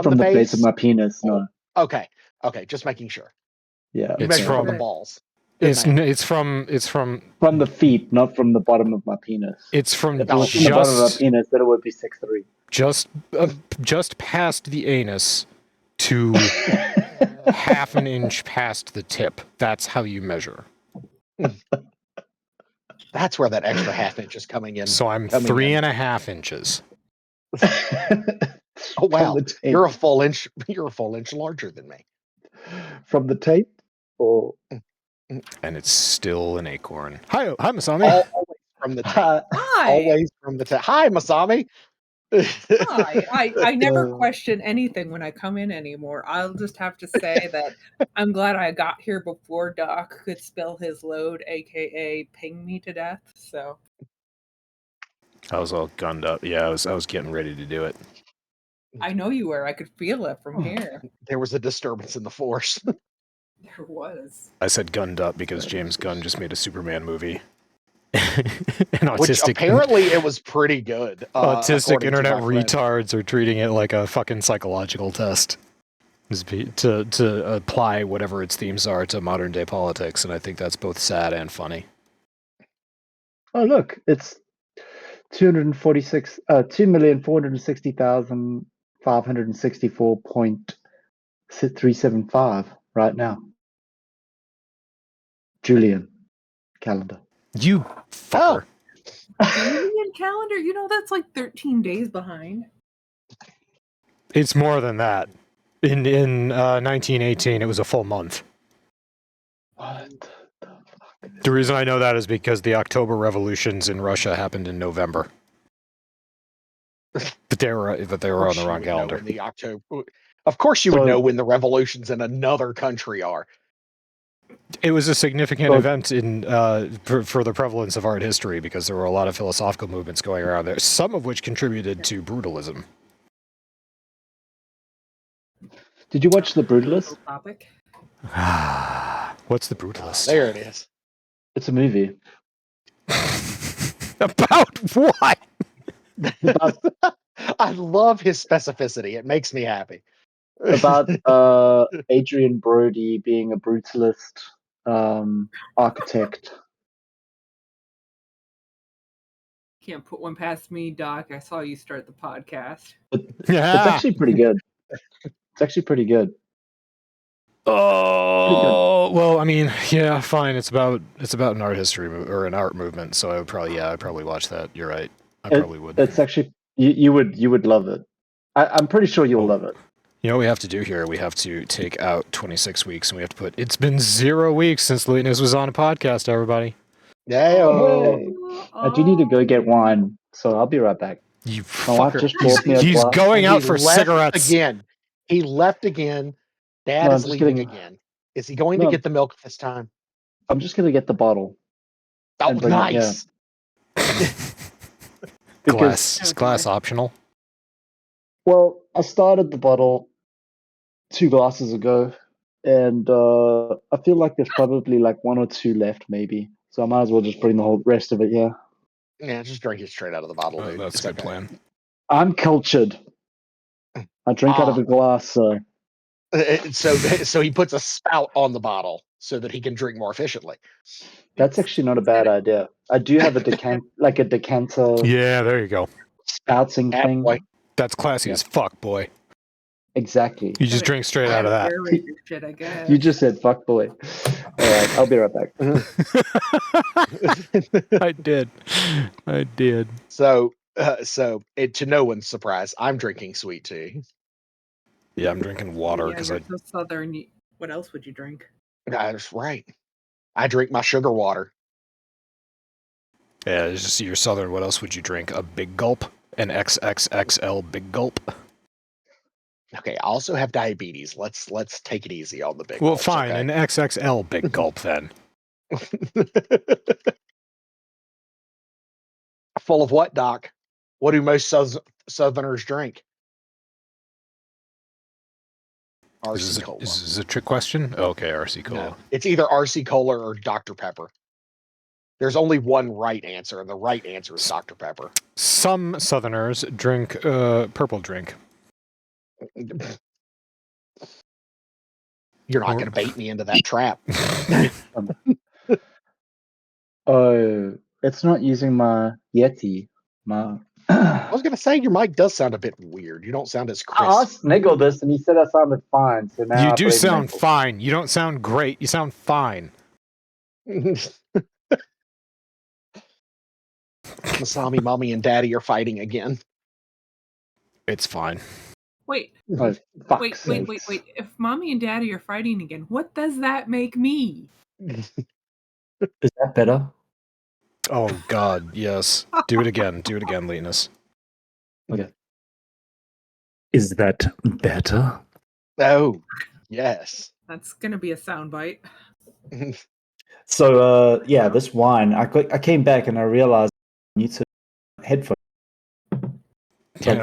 From the base of my penis, no. Okay, just making sure. Yeah. You measure from the balls. It's from the feet, not from the bottom of my penis. It's from if it was from the bottom of my penis, then it would be 6'3". Just past the anus to half an inch past the tip. That's how you measure. That's where that extra half inch is coming in. So I'm 3.5 inches. Oh wow, you're a full inch. You're a full inch larger than me. From the tape, or and it's still an acorn. Hi, Masami. Always from the tape. Hi. Always from the tape. Hi, Masami. Hi. I never question anything when I come in anymore. I'll just have to say that I'm glad I got here before Doc could spill his load, aka ping me to death. So I was all gunned up. Yeah, I was getting ready to do it. I know you were. I could feel it from here. There was a disturbance in the force. There was. I said gunned up because James Gunn just made a Superman movie. Which apparently it was pretty good. Autistic internet retards are treating it like a fucking psychological test to apply whatever its themes are to modern day politics, and I think that's both sad and funny. Oh look, it's 2,460,564.375 right now. Julian calendar. You fucker. Julian calendar? You know that's like 13 days behind. It's more than that. In 1918, it was a full month. What the fuck? The reason I know that is because the October revolutions in Russia happened in November. But they were on the wrong calendar. Of course you would know when the revolutions in another country are. It was a significant event in for the prevalence of art history because there were a lot of philosophical movements going around there, some of which contributed to brutalism. Did you watch The Brutalist? Topic. What's The Brutalist? There it is. It's a movie. About what? I love his specificity. It makes me happy. About Adrian Brody being a brutalist architect. Can't put one past me, Doc. I saw you start the podcast. It's actually pretty good. It's actually pretty good. Oh well, I mean, yeah, fine. It's about an art history or an art movement. So I'd probably watch that. You're right. I probably would. It's actually you would love it. I'm pretty sure you'll love it. You know what we have to do here? We have to take out 26 weeks, and we have to put, it's been 0 weeks since Luteness was on a podcast, everybody. Yeah. I do need to go get wine, so I'll be right back. You fucker. He's going out for cigarettes. Again. He left again. Dad is leaving again. Is he going to get the milk this time? I'm just going to get the bottle. Oh, nice. Glass optional? Well, I started the bottle 2 glasses ago, and I feel like there's probably like 1 or 2 left, maybe. So I might as well just bring the whole rest of it here. Yeah, just drink it straight out of the bottle. Dude. That's a good plan. I'm cultured. I drink out of a glass, so. So he puts a spout on the bottle so that he can drink more efficiently. That's actually not a bad idea. I do have a decanter. Yeah, there you go. Spouting thing. Boy. That's classy as fuck, boy. Exactly. You just drink straight out of that. Shit, I guess. You just said fuck boy. All right, I'll be right back. I did. So to no one's surprise, I'm drinking sweet tea. Yeah, I'm drinking water because so southern. What else would you drink? That's right. I drink my sugar water. Yeah, just you're southern. What else would you drink? A big gulp? An XXXL big gulp? Okay, I also have diabetes. Let's take it easy on the big Well, gulps, fine, okay? an XXL big gulp then. Full of what, Doc? What do most Southerners drink? RC Cola. Is this a trick question? Oh, okay, RC Cola. No, it's either RC Cola or Dr. Pepper. There's only one right answer, and the right answer is Dr. Pepper. Some Southerners drink purple drink. You're not going to bait me into that trap. Oh, it's not using my Yeti. I was going to say, your mic does sound a bit weird. You don't sound as I crisp. asked Niggle this, and he said I sounded fine. So now You I do blame sound Niggle. fine. You don't sound great. You sound fine. Masami, Mommy, and Daddy are fighting again. It's fine. Wait, Oh, fuck's wait. sakes. If Mommy and Daddy are fighting again, what does that make me? Is that better? Oh, God, yes. Do it again. Do it again, Linus. Okay. Is that better? Oh, yes. That's gonna be a soundbite. So, yeah, this wine, I came back and I realized I need to headphones. Yeah,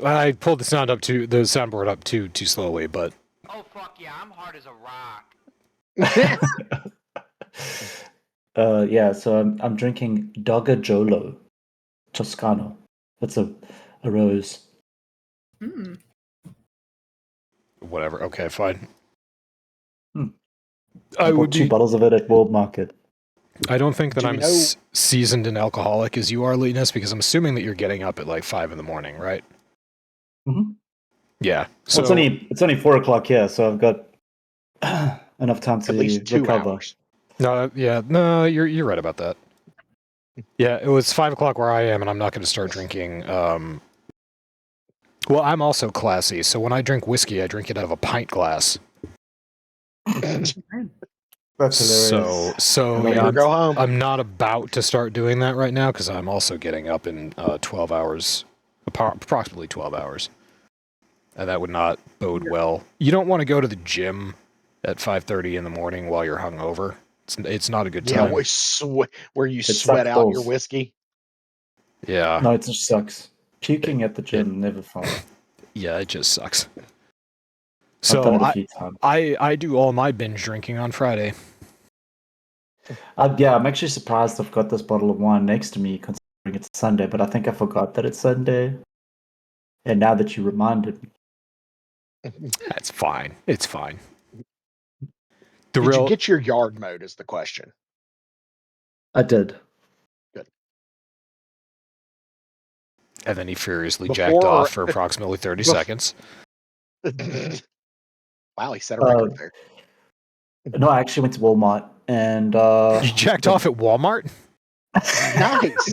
I pulled the soundboard up too slowly, but Oh fuck yeah, I'm hard as a rock. Yeah, so I'm drinking Dogger Jolo Toscano. That's a rose. Hmm. whatever. Okay, fine. I bought 2 bottles of it at World Market. I don't think that Do you I'm know- as seasoned and alcoholic as you are, Linus, because I'm assuming that you're getting up at like 5 in the morning, right? Mhm. Yeah. Well, So it's only 4 o'clock here, so I've got enough time to At least 2 recover. hours. no, you're right about that. Yeah, it was 5 o'clock where I am, and I'm not going to start drinking. Well, I'm also classy, so when I drink whiskey, I drink it out of a pint glass. That's hilarious. So Never yeah, go home. I'm not about to start doing that right now because I'm also getting up in 12 hours, approximately 12 hours, and that would not bode well. You don't want to go to the gym at 5:30 in the morning while you're hungover. It's not a good Yeah, time. where you It sweat sucks out your balls. whiskey. Yeah, No, it just sucks. Puking at the gym, never fun. yeah, it just sucks. I've done So it a few times. I do all my binge drinking on Friday. Yeah, I'm actually surprised I've got this bottle of wine next to me considering it's Sunday, but I think I forgot that it's Sunday. And now that you reminded me. That's fine. It's fine. Did you get your yard mode is the question. I did. And then he furiously Before jacked or- off for approximately 30 seconds. Wow, he set a record there. No, I actually went to Walmart and You jacked off at Walmart? Nice.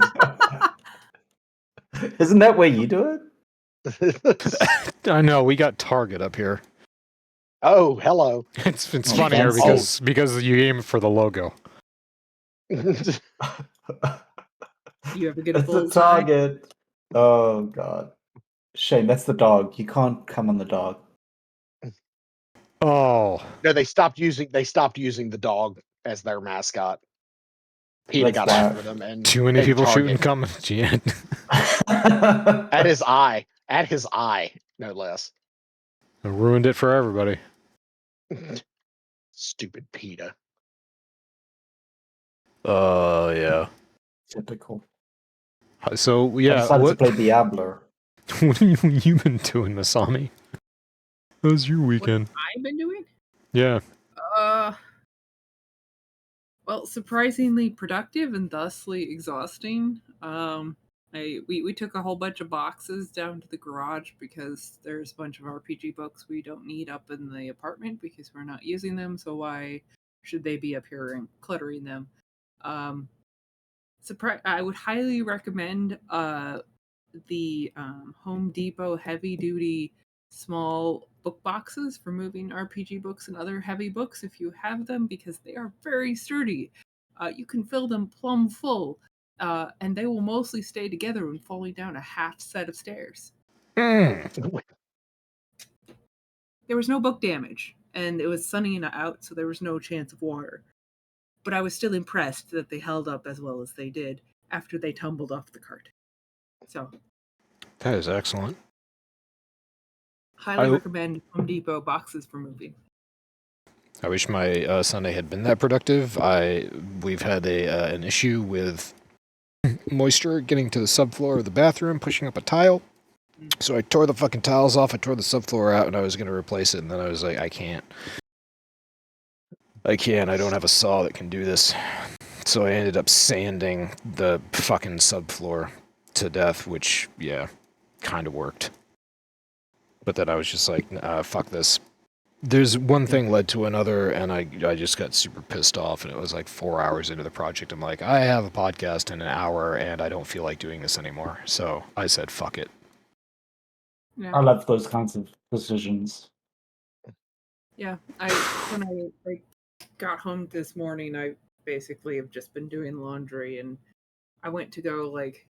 Isn't that where you do it? I know, we got Target up here. Oh, hello. It's Oh, funnier fancy. because you aim for the logo. You ever get a That's the bullseye? target. Oh god. Shane, that's the dog. You can't come on the dog. Oh, No, they stopped using the dog as their mascot. PETA That's got why- after them and too many and people Target- shooting coming. Yeah. at his eye, no less. Ruined it for everybody. Stupid PETA. Yeah. Typical. So I yeah, decided what to play Diablo. what have you been doing, Masami? How's your weekend? I've been doing? Yeah. Well, surprisingly productive and thusly exhausting. We took a whole bunch of boxes down to the garage because there's a bunch of RPG books we don't need up in the apartment because we're not using them. So why should they be up here and cluttering them? I would highly recommend the Home Depot heavy duty small book boxes for moving RPG books and other heavy books if you have them because they are very sturdy. You can fill them plumb full, and they will mostly stay together when falling down a half set of stairs. There was no book damage, and it was sunny and out, so there was no chance of water. But I was still impressed that they held up as well as they did after they tumbled off the cart. So, That is excellent. highly recommend Home Depot boxes for moving. I wish my Sunday had been that productive. We've had an issue with moisture getting to the subfloor of the bathroom, pushing up a tile. So I tore the fucking tiles off, I tore the subfloor out, and I was going to replace it, and then I was like, I can't, I don't have a saw that can do this. So I ended up sanding the fucking subfloor to death, which, yeah, kind of worked. But then I was just like, fuck this. There's one thing led to another, and I just got super pissed off, and it was like 4 hours into the project. I'm like, I have a podcast in an hour, and I don't feel like doing this anymore. So I said, fuck it. Yeah. I love those kinds of decisions. Yeah, when I got home this morning, I basically have just been doing laundry, and I went to go like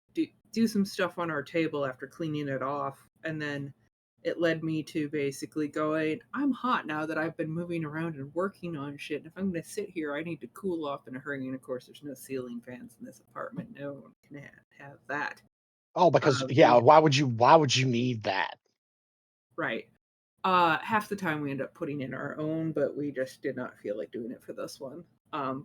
do some stuff on our table after cleaning it off, and then it led me to basically going, I'm hot now that I've been moving around and working on shit. And if I'm going to sit here, I need to cool off in a hurry. And of course, there's no ceiling fans in this apartment. No one can have that. Oh, because why would you need that? Right. Half the time we end up putting in our own, but we just did not feel like doing it for this one.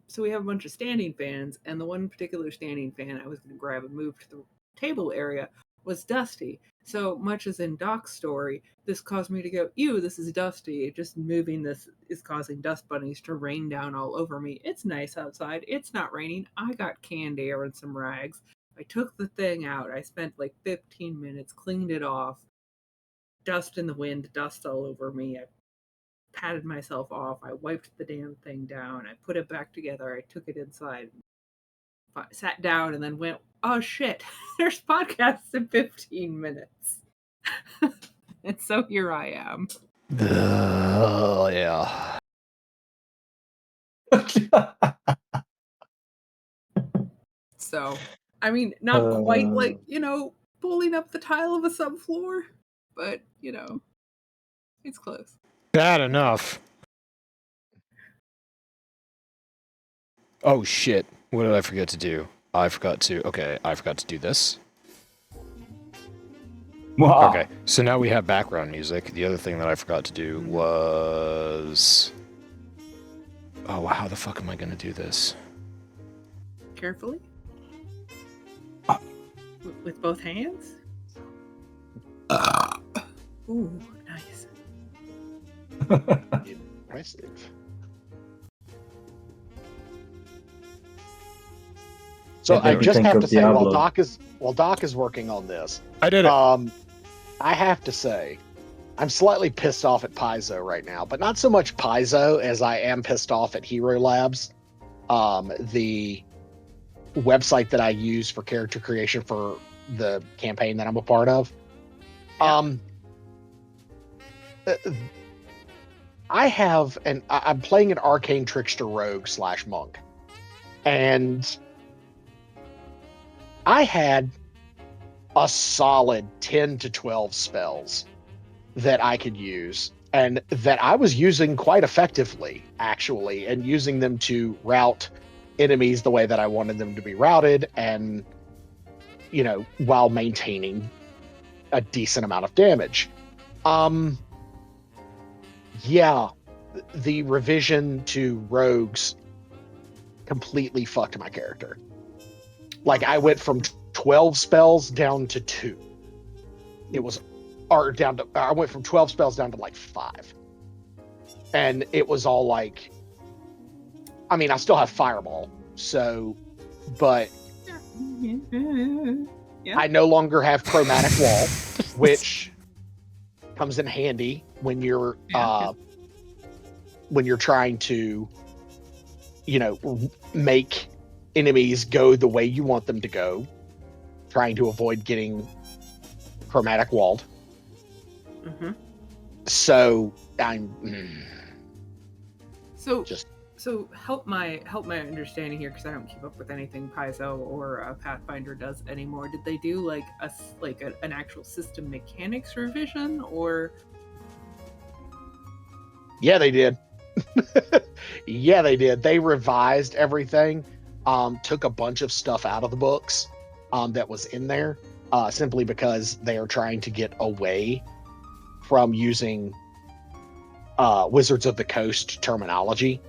So we have a bunch of standing fans, and the one particular standing fan I was going to grab and move to the table area was dusty. So much as in Doc's story, this caused me to go, ew, this is dusty. Just moving this is causing dust bunnies to rain down all over me. It's nice outside. It's not raining. I got canned air and some rags. I took the thing out. I spent like 15 minutes, cleaned it off. Dust in the wind, dust all over me. I patted myself off. I wiped the damn thing down. I put it back together. I took it inside, sat down, and then went, oh shit, there's podcasts in 15 minutes. And so here I am. Oh, yeah. So, I mean, not quite like, pulling up the tile of a subfloor, but, it's close. Bad enough. Oh shit, what did I forget to do? I forgot to do this. Wow. Okay, so now we have background music. The other thing that I forgot to do was... Oh, how the fuck am I gonna do this? Carefully? With both hands? Ooh, nice. Impressive. So I just have to say, while Doc is working on this, I did it. I have to say, I'm slightly pissed off at Paizo right now, but not so much Paizo as I am pissed off at Hero Labs, the website that I use for character creation for the campaign that I'm a part of. I'm playing an arcane trickster rogue / monk, and I had a solid 10 to 12 spells that I could use, and that I was using quite effectively, actually, and using them to route enemies the way that I wanted them to be routed, and, while maintaining a decent amount of damage. The revision to rogues completely fucked my character. Like, I went from 12 spells down to 2. I went from 12 spells down to like 5. And it was all like, I mean, I still have Fireball, but Yeah. I no longer have Chromatic Wall, which comes in handy when you're trying to, make enemies go the way you want them to go, trying to avoid getting chromatic walled. Mm-hmm. So So help my understanding here, because I don't keep up with anything Paizo or Pathfinder does anymore. Did they do like an actual system mechanics revision, or? Yeah, they did. Yeah, they did. They revised everything. Took a bunch of stuff out of the books that was in there, simply because they are trying to get away from using Wizards of the Coast terminology.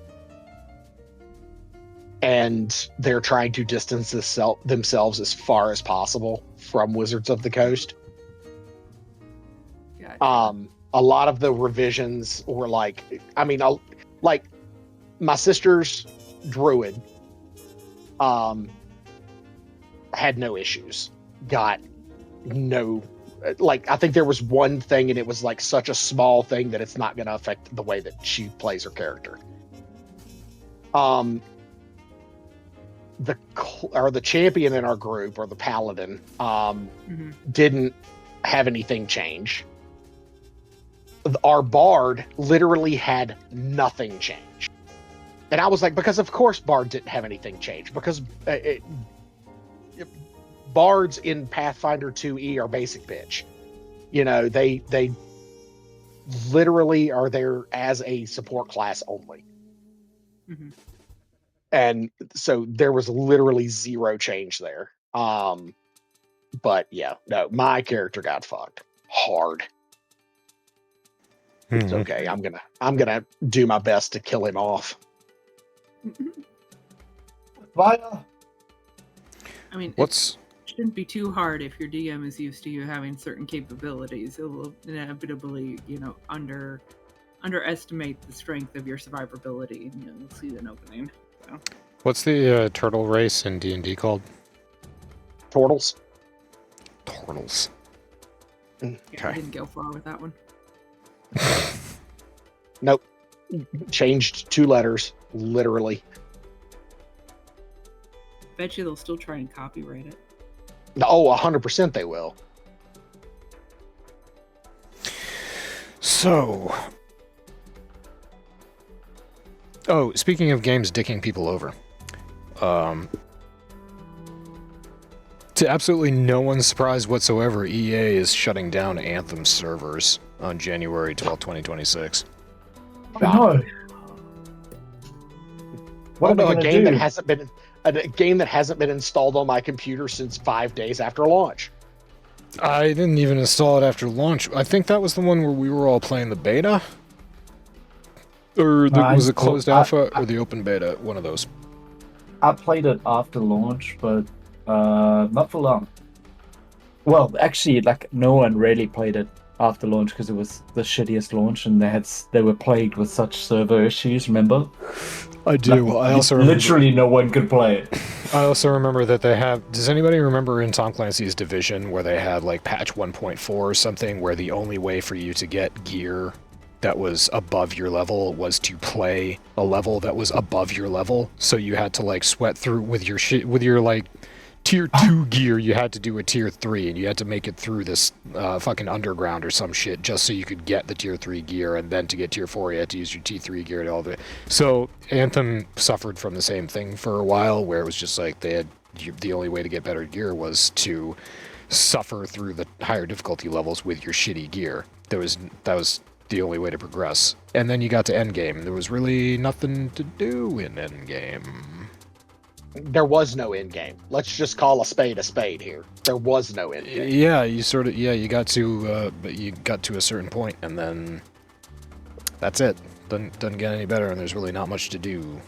And they're trying to distance themselves as far as possible from Wizards of the Coast. Gotcha. A lot of the revisions were like, like my sister's druid had no issues, got no, like, I think there was one thing, and it was like such a small thing that it's not going to affect the way that she plays her character. The champion in our group, or the paladin, didn't have anything change. Our bard literally had nothing change, and I was like, because of course bard didn't have anything change, because bards in Pathfinder 2e are basic bitch. You know, they literally are there as a support class only. Mm-hmm. And so there was literally zero change there. But yeah, no, my character got fucked hard. It's okay. I'm gonna do my best to kill him off. Fire. I mean, What's it shouldn't be too hard if your DM is used to you having certain capabilities. It will inevitably, underestimate the strength of your survivability, and you'll see an opening. So. what's the turtle race in D&D called? Turtles. Turtles. Yeah, Okay. I didn't go far with that one. Nope. Changed 2 letters, literally. Bet you they'll still try and copyright it. Oh, 100% they will. So, speaking of games dicking people over, to absolutely no one's surprise whatsoever, EA is shutting down Anthem servers on January 12, 2026. No. What am I a going to game do? that hasn't been a game that hasn't been installed on my computer since 5 days after launch. I didn't even install it after launch. I think that was the one where we were all playing the beta? Or was it closed alpha or the open beta? One of those. I played it after launch, but not for long. Well, actually, like, no one really played it after launch because it was the shittiest launch, and they were plagued with such server issues. Remember? I do. Like, I also remember, literally no one could play it. I also remember that they have. Does anybody remember in Tom Clancy's Division where they had like patch 1.4 or something, where the only way for you to get gear that was above your level was to play a level that was above your level? So you had to like sweat through with your like tier 2 gear. You had to do a tier 3, and you had to make it through this fucking underground or some shit just so you could get the tier 3 gear, and then to get tier 4 you had to use your T3 gear and all of it. So Anthem suffered from the same thing for a while, where it was just like the only way to get better gear was to suffer through the higher difficulty levels with your shitty gear. That was the only way to progress. And then you got to endgame. There was really nothing to do in endgame. There was no end game. Let's just call a spade here. There was no end game. Yeah, you got to a certain point, and then that's it. Doesn't get any better, and there's really not much to do.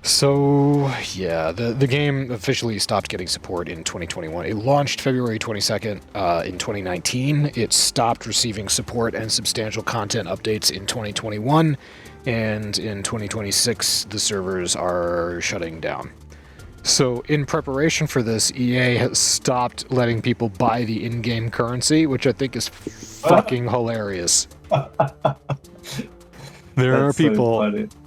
So, yeah, the game officially stopped getting support in 2021. It launched February 22nd in 2019. It stopped receiving support and substantial content updates in 2021, and in 2026, the servers are shutting down. So, in preparation for this, EA has stopped letting people buy the in-game currency, which I think is fucking hilarious. There are people,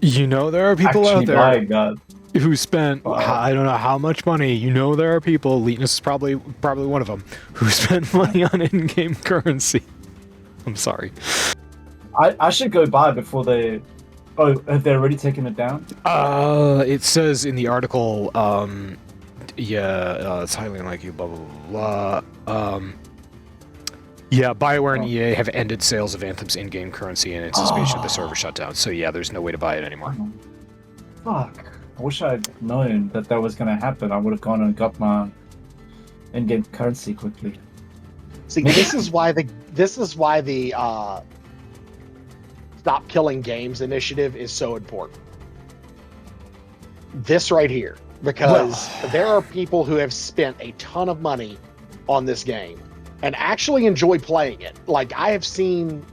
there are people actually out there buying that. who spent, I don't know how much money, there are people, Leetness is probably one of them, who spent money on in-game currency. I'm sorry. I should go buy before they... Oh, have they already taken it down? It says in the article, it's highly unlikely, blah, blah, blah. Yeah, BioWare and EA have ended sales of Anthem's in-game currency in anticipation of the server shutdown. So yeah, there's no way to buy it anymore. Fuck. I wish I'd known that was going to happen. I would have gone and got my in-game currency quickly. See, this is why the Stop Killing Games initiative is so important. This right here, because there are people who have spent a ton of money on this game and actually enjoy playing it. Like, I have seen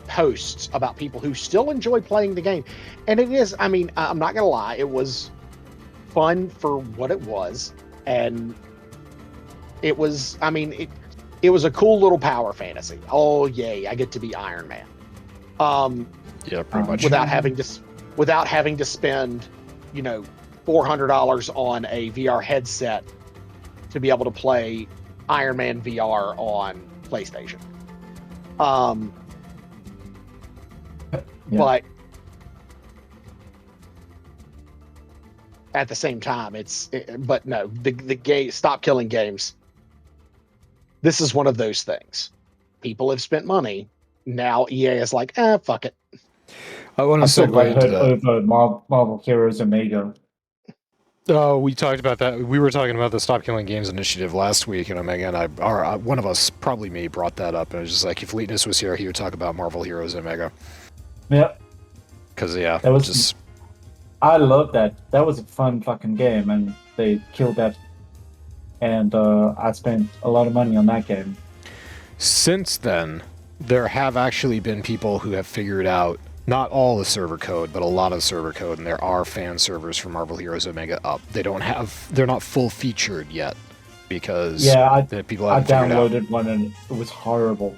posts about people who still enjoy playing the game, and it is, I mean, I'm not gonna lie, it was fun for what it was, and it was, I mean, it was a cool little power fantasy. Oh yay, I get to be Iron Man. Yeah, pretty much. Without having to spend, you know, $400 on a VR headset to be able to play Iron Man VR on PlayStation. But at the same time, but no, the game, stop killing games. This is one of those things. People have spent money. Now EA is like, fuck it. I want to segue into that. Over Marvel Heroes Omega. Oh, we talked about that. We were talking about the Stop Killing Games initiative last week in Omega, and one of us, probably me, brought that up. And it was just like, if Leetness was here, he would talk about Marvel Heroes Omega. Yeah. Because, yeah, that was just... I love that. That was a fun fucking game, and they killed that. And I spent a lot of money on that game. Since then, there have actually been people who have figured out not all the server code, but a lot of server code, and there are fan servers for Marvel Heroes Omega up. They're not full featured yet because people haven't figured out. I downloaded one and it was horrible.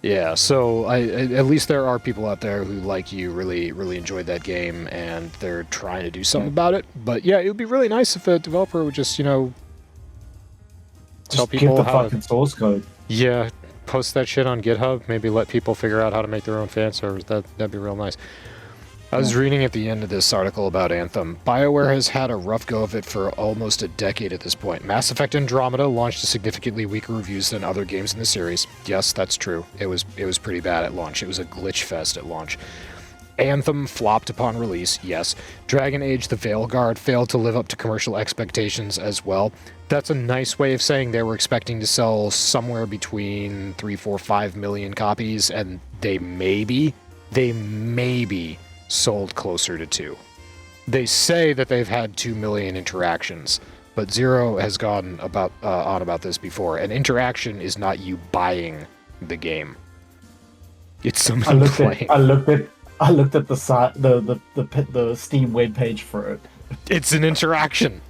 Yeah, so at least there are people out there who, like you, really enjoyed that game, and they're trying to do something about it. But yeah, it would be really nice if a developer would just, tell people give the how fucking source code. Yeah, post that shit on GitHub. Maybe let people figure out how to make their own fan servers. That'd be real nice. I was reading at the end of this article about Anthem. BioWare has had a rough go of it for almost a decade at this point. Mass Effect Andromeda launched to significantly weaker reviews than other games in the series. Yes, that's true. It was pretty bad at launch. It was a glitch fest at launch. Anthem flopped upon release, yes. Dragon Age the Veilguard failed to live up to commercial expectations as well. That's a nice way of saying they were expecting to sell somewhere between 3, 4, 5 million copies, and they maybe sold closer to 2. They say that they've had 2 million interactions, but Zero has gone on about this before. An interaction is not you buying the game. It's somebody playing. I looked at the Steam webpage for it. It's an interaction.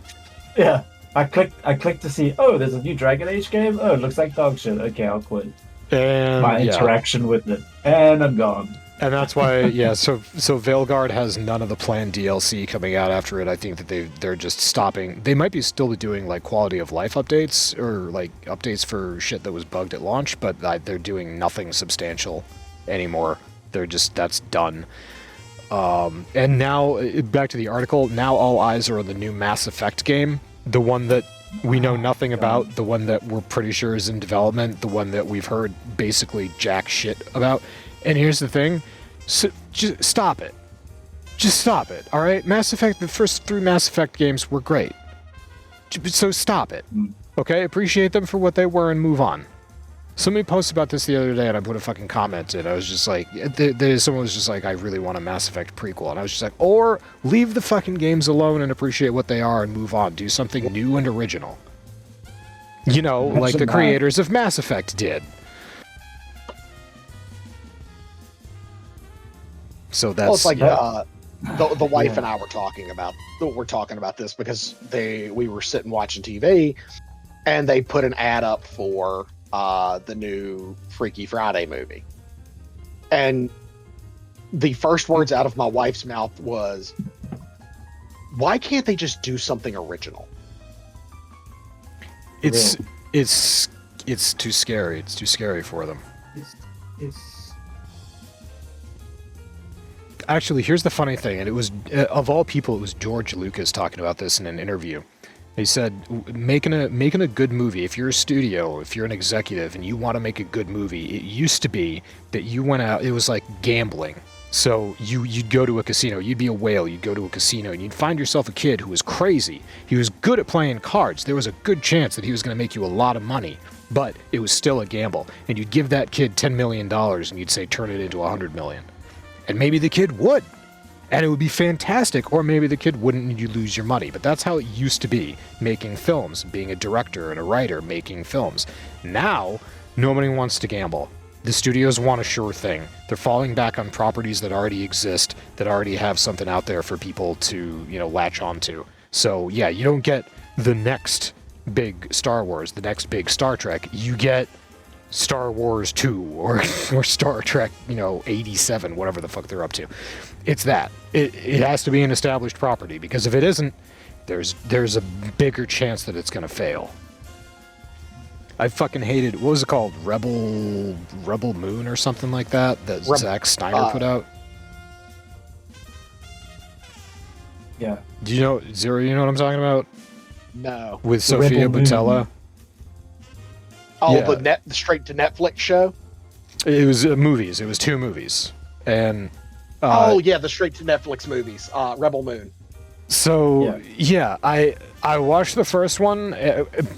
Yeah. I clicked to see, oh, there's a new Dragon Age game? Oh, it looks like dog shit. Okay, I'll quit. And my interaction with it. And I'm gone. And that's why, so Veilguard has none of the planned DLC coming out after it. I think that they're just stopping. They might be still doing like quality of life updates or like updates for shit that was bugged at launch, but they're doing nothing substantial anymore. That's done. And now, back to the article, now all eyes are on the new Mass Effect game. The one that we know nothing about, the one that we're pretty sure is in development, the one that we've heard basically jack shit about. And here's the thing, just stop it. Just stop it, all right? Mass Effect, the first 3 Mass Effect games were great. So stop it, okay? Appreciate them for what they were and move on. Somebody posted about this the other day, and I put a fucking comment in. I was just like, someone was just like, I really want a Mass Effect prequel. And I was just like, or leave the fucking games alone and appreciate what they are and move on. Do something new and original. Like the creators of Mass Effect did. So that's... Well, it's like the wife and I were talking about this because we were sitting watching TV, and they put an ad up for the new Freaky Friday movie. And the first words out of my wife's mouth was, why can't they just do something original? It's too scary. It's too scary for them. Actually, here's the funny thing, and it was, of all people, it was George Lucas talking about this in an interview. He said, making a good movie, if you're a studio, if you're an executive and you want to make a good movie, it used to be that you went out, it was like gambling. So you'd go to a casino, you'd be a whale, you'd go to a casino, and you'd find yourself a kid who was crazy. He was good at playing cards. There was a good chance that he was going to make you a lot of money, but it was still a gamble. And you'd give that kid $10 million and you'd say, turn it into $100 million. And maybe the kid would. And it would be fantastic, or maybe the kid wouldn't and you lose your money. But that's how it used to be, making films, being a director and a writer, making films. Now, nobody wants to gamble. The studios want a sure thing. They're falling back on properties that already exist, that already have something out there for people to, latch onto. So, yeah, you don't get the next big Star Wars, the next big Star Trek. You get Star Wars 2 or Star Trek, 87, whatever the fuck they're up to. It's that. It has to be an established property, because if it isn't, there's a bigger chance that it's going to fail. I fucking hated, what was it called? Rebel Moon or something like that Zack Snyder put out? Yeah. Do you know, Zero, you know what I'm talking about? No. With Sophia Boutella? Oh, Yeah. the straight to Netflix show? It was movies. It was 2 movies. And the straight to Netflix movies. Rebel Moon. So yeah, I watched the first one.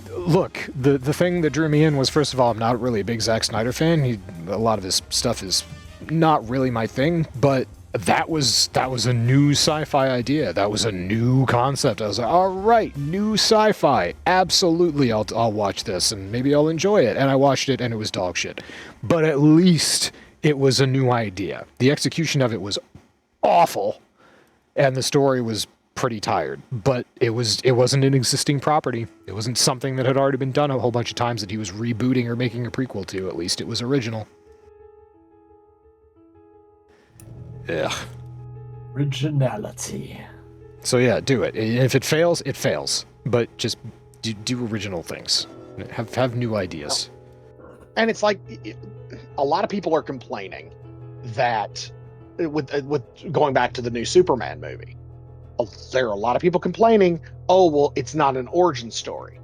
Look, the thing that drew me in was, first of all, I'm not really a big Zack Snyder fan. A lot of his stuff is not really my thing, but that was a new sci-fi idea. That was a new concept. I was like, all right, new sci-fi. Absolutely, I'll watch this and maybe I'll enjoy it. And I watched it and it was dog shit. But at least it was a new idea. The execution of it was awful, and the story was pretty tired, but it wasn't an existing property. It wasn't something that had already been done a whole bunch of times that he was rebooting or making a prequel to. At least it was original. Ugh. Originality. So yeah, do it. If it fails, it fails. But just do original things. Have new ideas. And it's like, a lot of people are complaining that, with going back to the new Superman movie, there are a lot of people complaining, oh, well, it's not an origin story.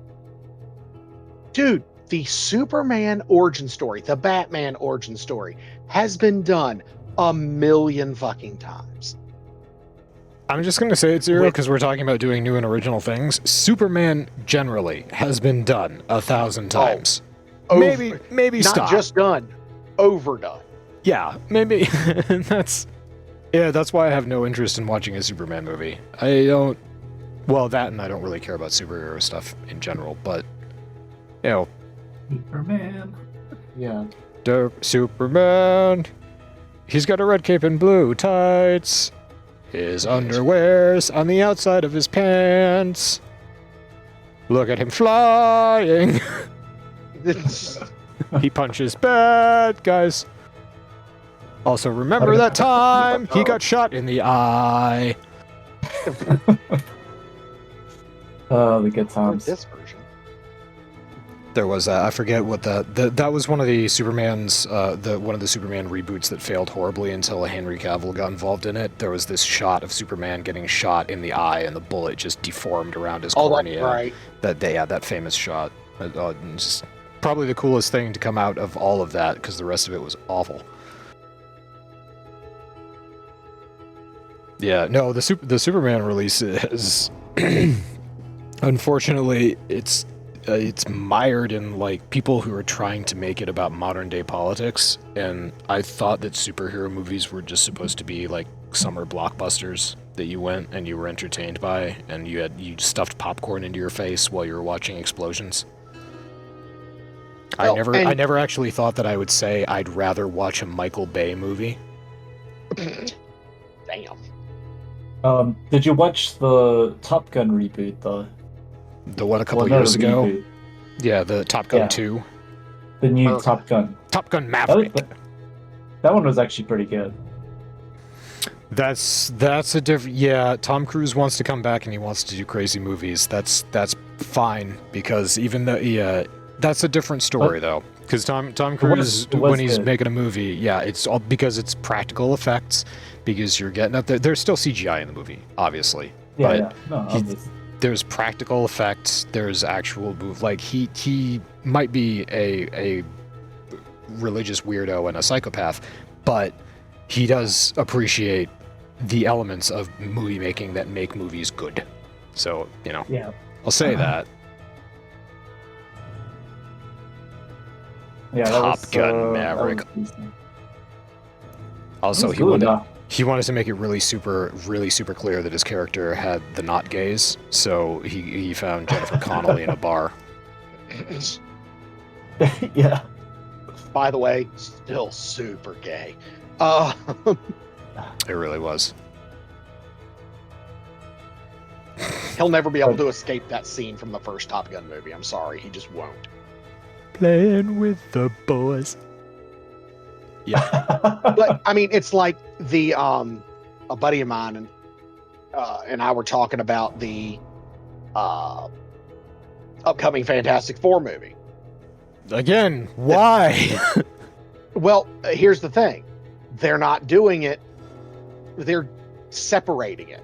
Dude, the Superman origin story, the Batman origin story, has been done a million fucking times. I'm just going to say it, Zero, because we're talking about doing new and original things. Superman generally has been done 1,000 times. Maybe not stop. Not just done, overdone. Yeah, maybe. That's why I have no interest in watching a Superman movie. I don't... Well, that, and I don't really care about superhero stuff in general, but... Superman. Yeah. Superman. He's got a red cape and blue tights. His underwear's on the outside of his pants. Look at him flying. He punches bad guys. Also, remember that time he got shot in the eye. Oh, the good times. This version. There was I forget what that was one of the Superman's one of the Superman reboots that failed horribly until Henry Cavill got involved in it. There was this shot of Superman getting shot in the eye and the bullet just deformed around his cornea. Right. That famous shot. Just probably the coolest thing to come out of all of that, because the rest of it was awful. Yeah, no, the Superman release is unfortunately it's mired in like people who are trying to make it about modern day politics, and I thought that superhero movies were just supposed to be like summer blockbusters that you went and you were entertained by, and you stuffed popcorn into your face while you were watching explosions. I never actually thought that I would say I'd rather watch a Michael Bay movie. Damn. Did you watch the Top Gun reboot though? The one a couple years ago? Reboot. Yeah, the Top Gun 2. The new Top Gun. Top Gun Maverick. That one was actually pretty good. That's a different... Yeah, Tom Cruise wants to come back and he wants to do crazy movies. That's fine, because even though... Yeah, that's a different story, though. Because Tom Cruise, when he's making a movie, yeah, it's all because it's practical effects, because you're getting up there. There's still CGI in the movie, obviously. Yeah, but yeah. No, there's practical effects, there's actual move. Like, he might be a religious weirdo and a psychopath, but he does appreciate the elements of movie making that make movies good. So, yeah. I'll say that. Yeah, Top Gun Maverick. Also, he He wanted to make it really super clear that his character had the not gaze, so he found Jennifer Connelly in a bar. Yeah. By the way, still super gay. It really was. He'll never be able to escape that scene from the first Top Gun movie. I'm sorry, he just won't. Playing with the boys. Yeah. But I mean, it's like the a buddy of mine and I were talking about the upcoming Fantastic Four movie. Again, why? Well, here's the thing. They're not doing it. They're separating it.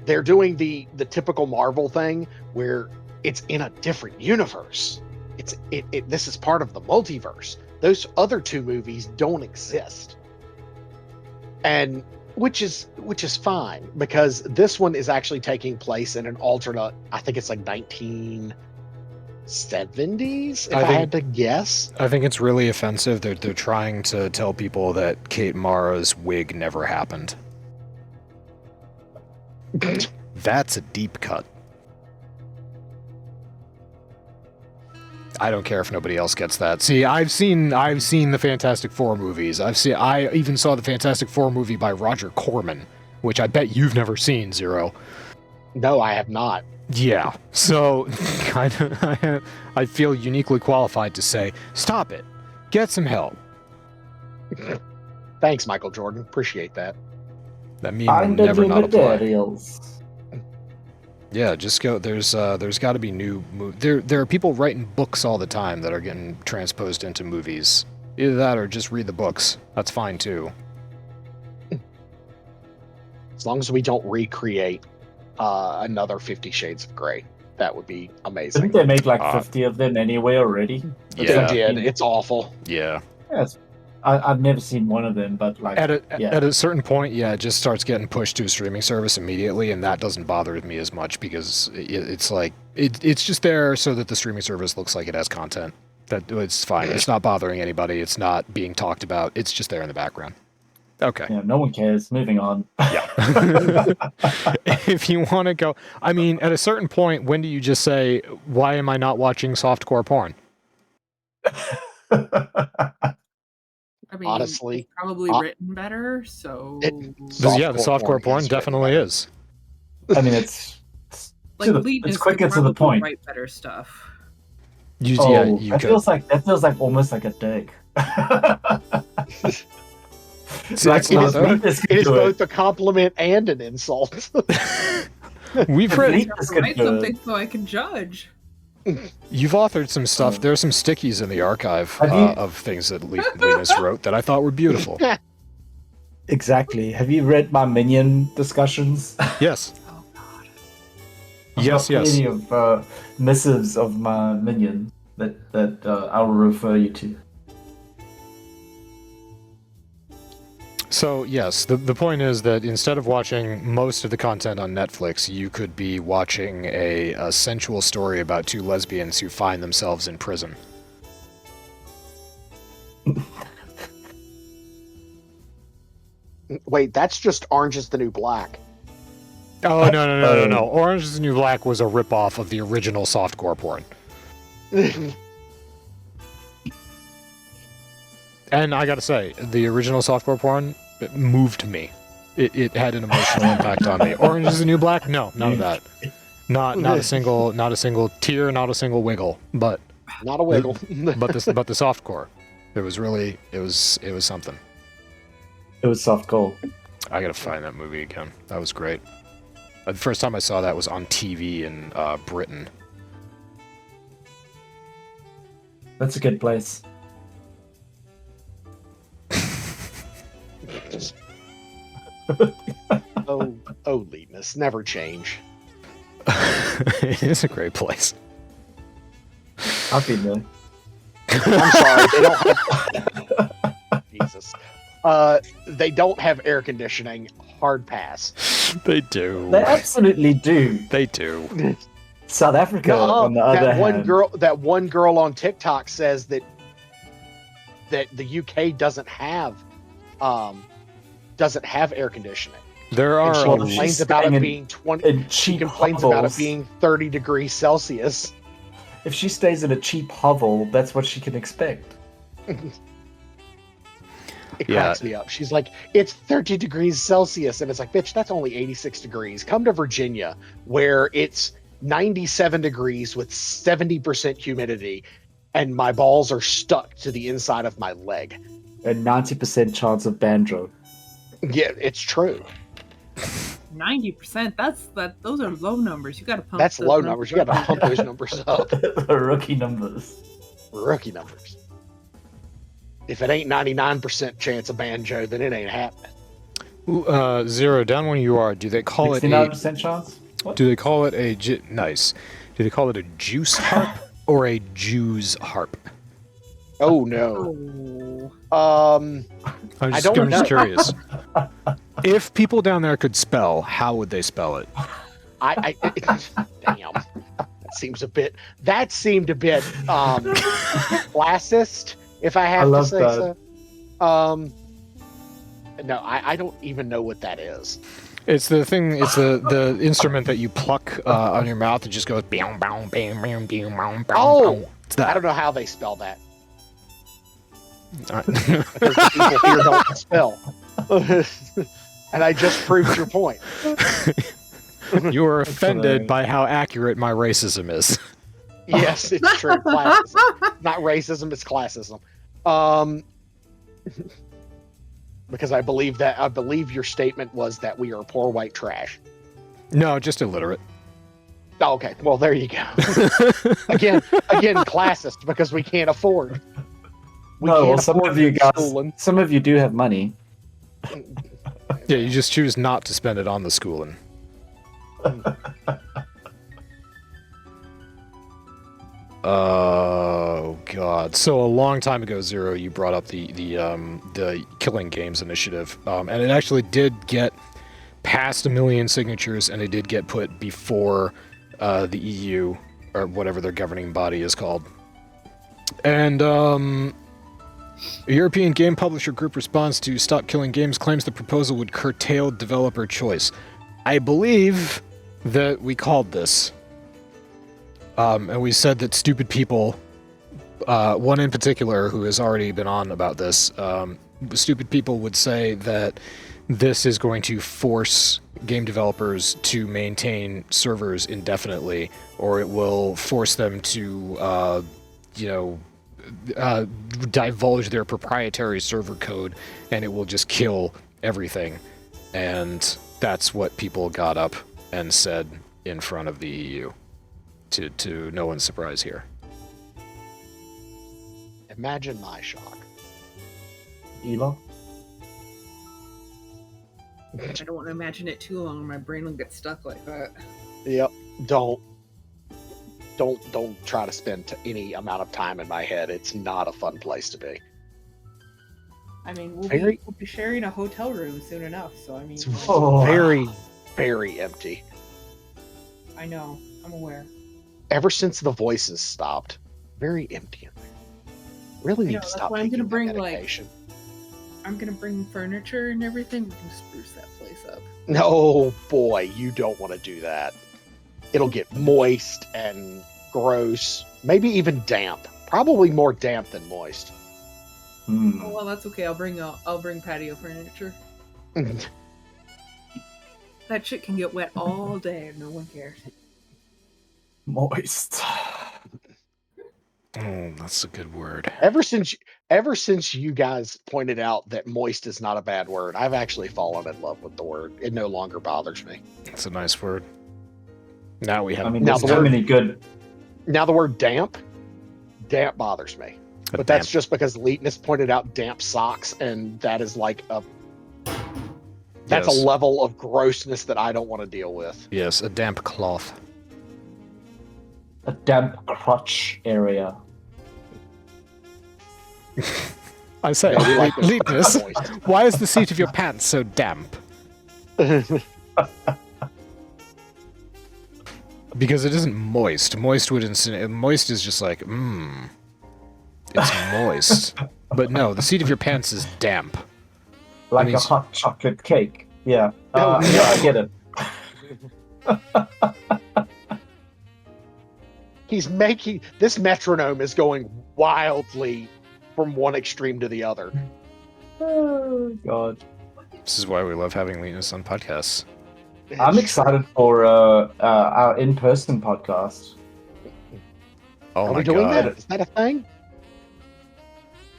They're doing the typical Marvel thing where it's in a different universe. This is part of the multiverse. Those other two movies don't exist. And which is fine, because this one is actually taking place in an alternate, I think it's like 1970s, if I had to guess. I think it's really offensive. They're trying to tell people that Kate Mara's wig never happened. That's a deep cut. I don't care if nobody else gets that. See, I've seen the Fantastic Four movies. I even saw the Fantastic Four movie by Roger Corman, which I bet you've never seen, Zero. No, I have not. Yeah. So I feel uniquely qualified to say, stop it. Get some help. Thanks, Michael Jordan. Appreciate that. That meme will never not apply. Materials. Yeah, just go. There's got to be new. There are people writing books all the time that are getting transposed into movies. Either that or just read the books. That's fine too. As long as we don't recreate another 50 Shades of Grey, that would be amazing. Didn't they make like 50 of them anyway already? Yeah. They did. It's awful. Yeah. Yes. I've never seen one of them, but like At a certain point, yeah, it just starts getting pushed to a streaming service immediately, and that doesn't bother me as much because it's like it's just there so that the streaming service looks like it has content. That it's fine. It's not bothering anybody. It's not being talked about. It's just there in the background. Okay. Yeah, no one cares. Moving on. Yeah. If you want to go, I mean, at a certain point, when do you just say, "Why am I not watching softcore porn?" I mean, Honestly, it's probably written better, so Yeah, the softcore porn definitely is. I mean, it's like it's quicker to the point. Write better stuff. You that could. feels like almost like a dig. See, Like, that's not it is both a compliment and an insult. We've read. Write something so I can judge. You've authored some stuff. There are some stickies in the archive of things that Linus wrote that I thought were beautiful. Exactly. Have you read my Minion discussions? Yes. Oh God. Yes. Plenty of missives of my Minion that I'll refer you to. So, yes, the point is that instead of watching most of the content on Netflix, you could be watching a sensual story about two lesbians who find themselves in prison. Wait, that's just Orange is the New Black. Oh, no. Orange is the New Black was a ripoff of the original softcore porn. And I gotta say, the original softcore porn moved me. It had an emotional impact on me. Orange is the New Black? No, none of that. Not a single tear, not a single wiggle. But Not a wiggle. but the softcore, it was something. It was soft gold. I gotta find that movie again. That was great. The first time I saw that was on TV in Britain. That's a good place. oh, Linus, never change. It is a great place. I've been there. I'm sorry, they don't have... Jesus. They don't have air conditioning. Hard pass. They do. They absolutely do. They do. South Africa, on the other hand. That one girl on TikTok says that the UK doesn't have doesn't have air conditioning. There And are she a she's complains about it staying being 20. in She cheap complains about it hovels. being 30 degrees Celsius. If she stays in a cheap hovel, that's what she can expect. It Yeah. cracks me up. She's like, it's 30 degrees Celsius. And it's like, bitch, that's only 86 degrees. Come to Virginia, where it's 97 degrees with 70% humidity, and my balls are stuck to the inside of my leg. A 90% chance of banjo. Yeah, it's true. 90%. Those are low numbers. You got to pump. That's those low numbers. You got to up. pump those numbers up. Rookie numbers. Rookie numbers. If it ain't 99% chance of banjo, then it ain't happening. Ooh, Zero, down when you are, do they call it a 69% chance? What? do they call it a nice? Do they call it a juice harp or a Jew's harp? Oh no. Oh. I'm I just, don't I'm just know. curious. If people down there could spell, how would they spell it? Damn. That seemed a bit classist, if I have to love say that. so. No, I don't even know what that is. It's the thing. It's the instrument that you pluck on your mouth and just goes. Bam, bam, bam, bam, bam, bam, bam, Oh, bam. It's that. I don't know how they spell that. know. Because the people here don't spell. And I just proved your point. You were offended hilarious. by how accurate my racism is. Yes, it's true. Classism. Not racism, it's classism. Because I believe your statement was that we are poor white trash. No, just illiterate. Oh, okay, well there you go. again, classist because we can't afford. We No, can't well, some afford of you guys, schooling. some of you do have money. Yeah, you just choose not to spend it on the schooling. Oh God! So a long time ago, Zero, you brought up the Killing Games initiative, and it actually did get past 1 million signatures, and it did get put before the EU or whatever their governing body is called. And a European game publisher group responds to Stop Killing Games claims the proposal would curtail developer choice. I believe that we called this. And we said that stupid people, one in particular who has already been on about this, stupid people would say that this is going to force game developers to maintain servers indefinitely, or it will force them to, divulge their proprietary server code, and it will just kill everything. And that's what people got up and said in front of the EU. To no one's surprise here. Imagine my shock. Elon? I don't want to imagine it too long. My brain will get stuck like that. Yep. Don't try to spend any amount of time in my head. It's not a fun place to be. I mean, we'll Very- be sharing a hotel room soon enough, so I mean, It's like, Oh. very, very empty. I know, I'm aware. Ever since the voices stopped, very empty in there. Really need Yeah, to that's stop why I'm taking gonna bring, that like- medication. I'm gonna bring furniture and everything. We can spruce that place up. No, boy, you don't want to do that. It'll get moist and gross, maybe even damp. Probably more damp than moist. Oh well, that's okay. I'll bring patio furniture. That shit can get wet all day and no one cares. Moist. Oh, that's a good word. Ever since you guys pointed out that moist is not a bad word, I've actually fallen in love with the word. It no longer bothers me. That's a nice word. Now we have. I mean, Now there's the too word- many good. Now the word damp bothers me. a But that's damp- just because Leetness pointed out damp socks, and that is like that's Yes. a level of grossness that I don't want to deal with. Yes, a damp cloth. A damp crotch area. I say, Yeah, we like those Leetness, moist. why is the seat of your pants so damp? Because it isn't moist. Moist would insinuate. Moist is just like, it's moist. But no, the seat of your pants is damp. Like mean, a hot chocolate cake. Yeah. Oh, Yeah, I get it. He's making this metronome is going wildly from one extreme to the other. Oh, God. This is why we love having Linus on podcasts. I'm It's excited for our in-person podcast. Oh Are my we doing god. that? Is that a thing?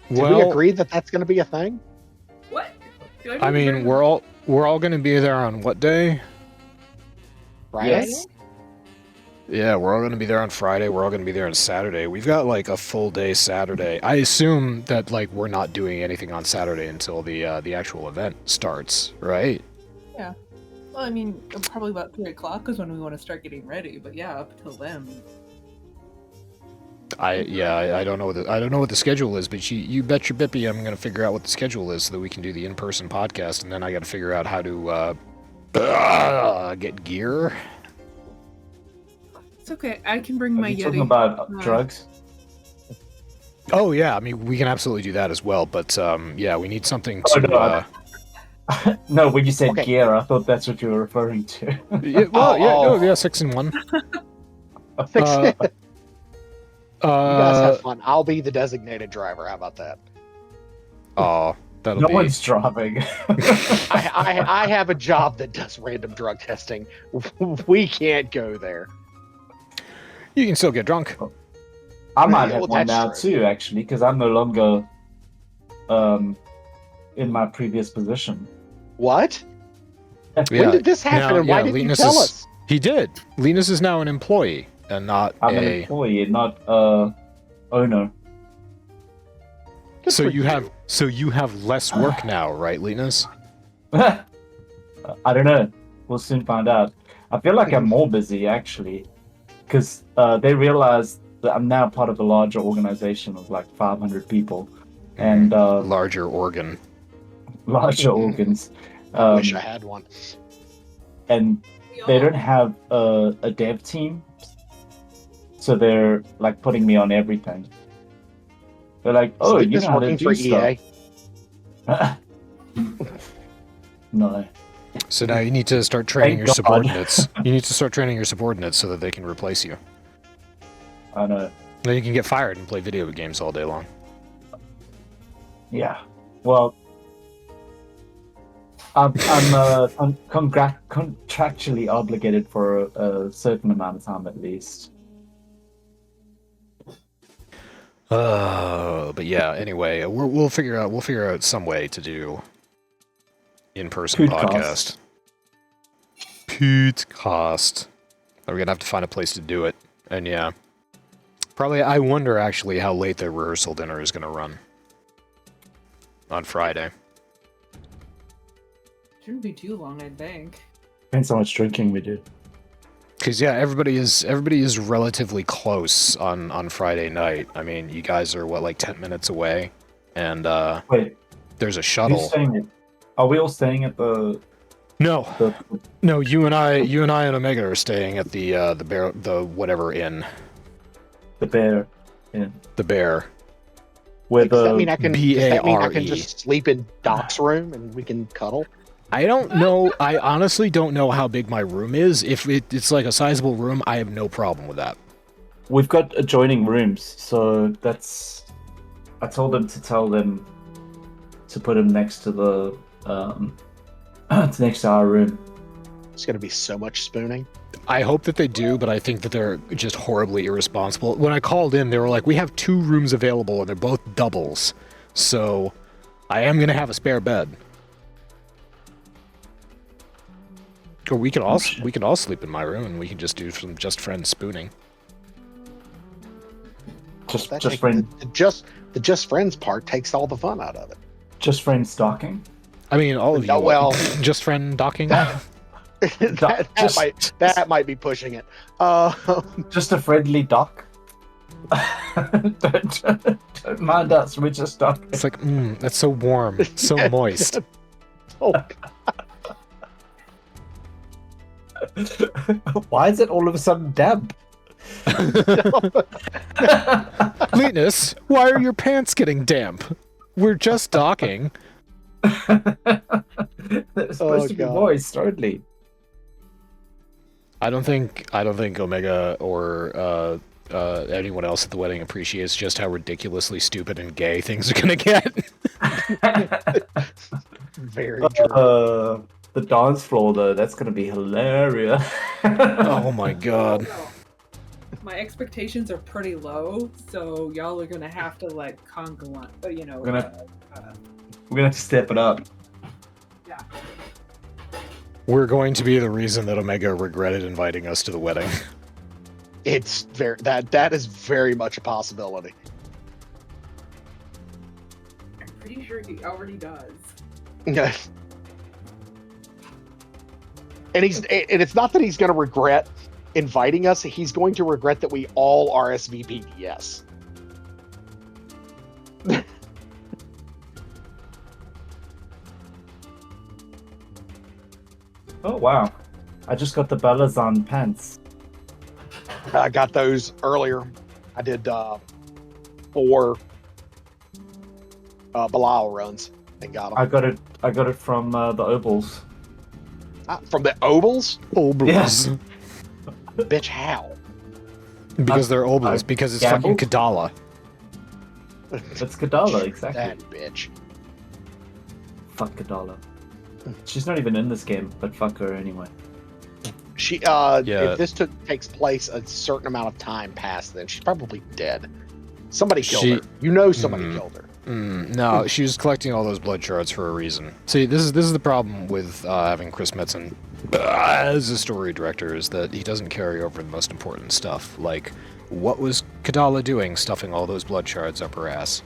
Did we Well, agree that that's going to be a thing? What? I mean, we're all going to be there on what day? Right? Yes. Yeah, we're all going to be there on Friday. We're all going to be there on Saturday. We've got like a full day Saturday. I assume that like we're not doing anything on Saturday until the actual event starts, right? Yeah. Well, I mean, probably about 3 o'clock is when we want to start getting ready. But yeah, up until then. I don't know what the schedule is, but you bet your bippy I'm going to figure out what the schedule is so that we can do the in-person podcast, and then I got to figure out how to get gear. It's okay. I can bring Are my you Yeti. talking about drugs? Oh yeah, I mean we can absolutely do that as well, but yeah, we need something Oh, to. no. No, when you said Okay. gear, I thought that's what you were referring to. Yeah, well, yeah, Oh. no, yeah, 6 in 1. You Uh, guys have fun. I'll be the designated driver. How about that? Oh, that'll No be. one's driving. I have a job that does random drug testing. We can't go there. You can still get drunk. I might Yeah, have well, one that's now true. too, actually, because I'm no longer in my previous position. What? Yeah. When did this happen, Now, and why yeah, didn't you Linus tell is- us? He did. Linus is now an employee and not I'm an a. employee, not owner. Good So for you have less work now, right, Linus? I don't know. We'll soon find out. I feel like I'm more busy, actually, because they realized that I'm now part of a larger organization of like 500 people and Larger organ. larger organs. I wish I had one. And they don't have a dev team, so they're like putting me on everything. They're like, So "Oh, you're you just know how to working do for stuff." EA. No. So now you need to start training Thank your God. subordinates. You need to start training your subordinates so that they can replace you. I know. Then you can get fired and play video games all day long. Yeah. Well, I'm contractually obligated for a certain amount of time at least. But yeah. Anyway, we'll figure out some way to do in-person Podcast. podcast. We're gonna have to find a place to do it, and yeah, probably. I wonder actually how late the rehearsal dinner is gonna run on Friday. Shouldn't be too long, I think. Depends how much drinking we do. Because yeah, everybody is relatively close on Friday night. I mean, you guys are what, like 10 minutes away, and Wait, there's a who's shuttle. staying? Are we all staying at the? No, you and I and Omega are staying at the whatever inn, The Bear? Yeah. the Bear. Where Does that the mean I can? Does that mean I can BARE. just sleep in Doc's room and we can cuddle? I don't know. I honestly don't know how big my room is. If it's like a sizable room, I have no problem with that. we've got adjoining rooms, so that's. I told them to tell them to put him next to the next to our room. It's gonna be so much spooning. I hope that they do, but I think that they're just horribly irresponsible. When I called in, they were like, "We have 2 rooms available, and they're both doubles, so I am gonna have a spare bed." Or we can all sleep in my room, and we can just do some just friends spooning. Just That just takes- friend the just friends part takes all the fun out of it. just friend stalking. I mean, all of you. No, well- just friend docking. that might be pushing it. Just a friendly doc. don't mind us, we're just docking. It's like, that's so warm, so moist. Oh, Why is it all of a sudden damp? Linus, why are your pants getting damp? We're just docking. They're supposed to be God. boys, totally. I don't think Omega or anyone else at the wedding appreciates just how ridiculously stupid and gay things are gonna get. Very true. The dance floor though, that's gonna be hilarious. Oh my god. Well, my expectations are pretty low, so y'all are gonna have to like conga on, but We're gonna have to step it up. yeah. We're going to be the reason that Omega regretted inviting us to the wedding. It's very that is very much a possibility. I'm pretty sure he already does. And it's not that he's going to regret inviting us. He's going to regret that we all RSVP'd yes. Oh wow. I just got the Balazan pants. I got those earlier. I did 4 Belial runs and got them. I got it from the Obels. From the Obels? Yes. Bitch, how? Because they're Obels, because it's fucking gambled? Kadala. It's Kadala, exactly. That bitch. Fuck Kadala. She's not even in this game, but fuck her anyway. She Yeah. if this takes place a certain amount of time past, then she's probably dead. Somebody killed her. You know somebody killed her. No, she was collecting all those blood shards for a reason. See, this is the problem with having Chris Metzen as a story director, is that he doesn't carry over the most important stuff. Like, what was Kadala doing stuffing all those blood shards up her ass?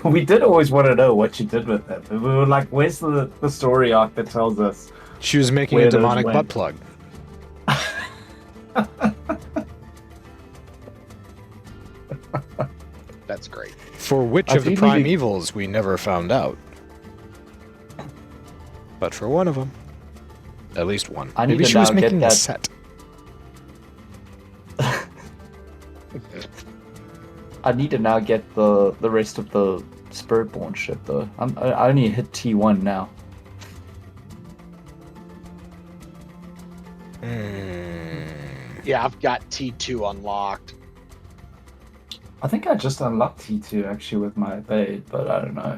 We did always want to know what she did with them. We were like, where's the story arc that tells us? She was making Where a those demonic went. butt plug. That's great. For which I of the think we could- primevals we never found out. But for one of them. At least one. I need Maybe to she was now get making a that- set. I need to now get the rest of the Spiritborn shit though. I only hit T1 now. Yeah, I've got T2 unlocked. I think I just unlocked T2 actually with my evade, but I don't know.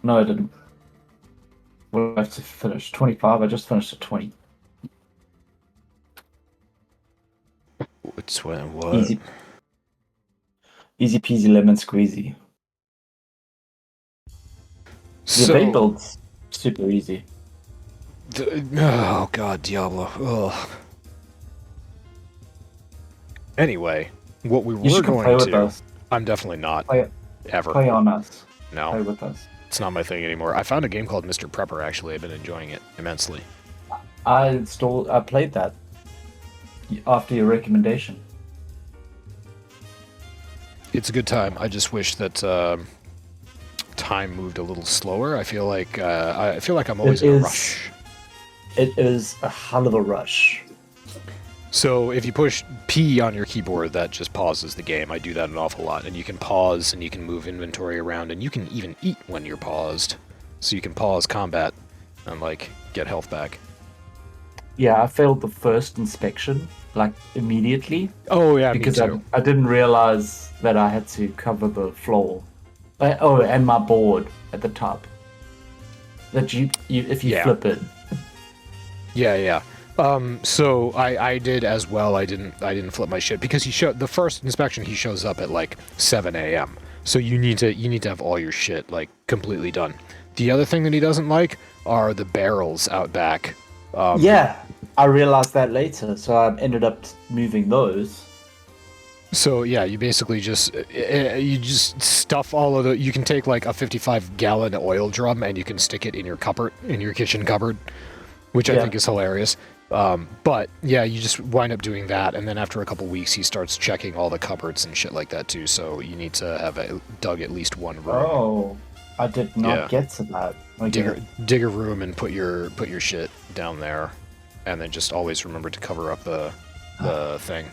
No, I didn't. What do I have to finish? 25? I just finished at 20. What's what? Easy. Easy peasy lemon squeezy. The evade build's super easy. Oh god, Diablo. Ugh. Anyway, what we You were should come play going with to... us. I'm definitely not. Play Ever. on us. Play No, with us. it's not my thing anymore. I found a game called Mr. Prepper, actually. I've been enjoying it immensely. I played that after your recommendation. It's a good time. I just wish that time moved a little slower. I feel like I'm always in a rush. It is a hell of a rush. So if you push P on your keyboard, that just pauses the game. I do that an awful lot. And you can pause, and you can move inventory around, and you can even eat when you're paused. So you can pause combat and, like, get health back. Yeah, I failed the first inspection, like, immediately. Oh, yeah, Because me too. I didn't realize that I had to cover the floor. And my board at the top. That you if you Yeah. flip it. Yeah. So I did as well. I didn't flip my shit because the first inspection he shows up at like 7 a.m. So you need to have all your shit like completely done. The other thing that he doesn't like are the barrels out back. Yeah, I realized that later, so I ended up moving those. So yeah, you basically just stuff all of the. You can take like a 55-gallon oil drum and you can stick it in your cupboard, in your kitchen cupboard, which I Yeah. think is hilarious. But yeah, you just wind up doing that, and then after a couple weeks, he starts checking all the cupboards and shit like that too. So you need to have dug at least one room. Oh, I did not Yeah. get to that. Okay. Dig a room and put your shit down there, and then just always remember to cover up the thing.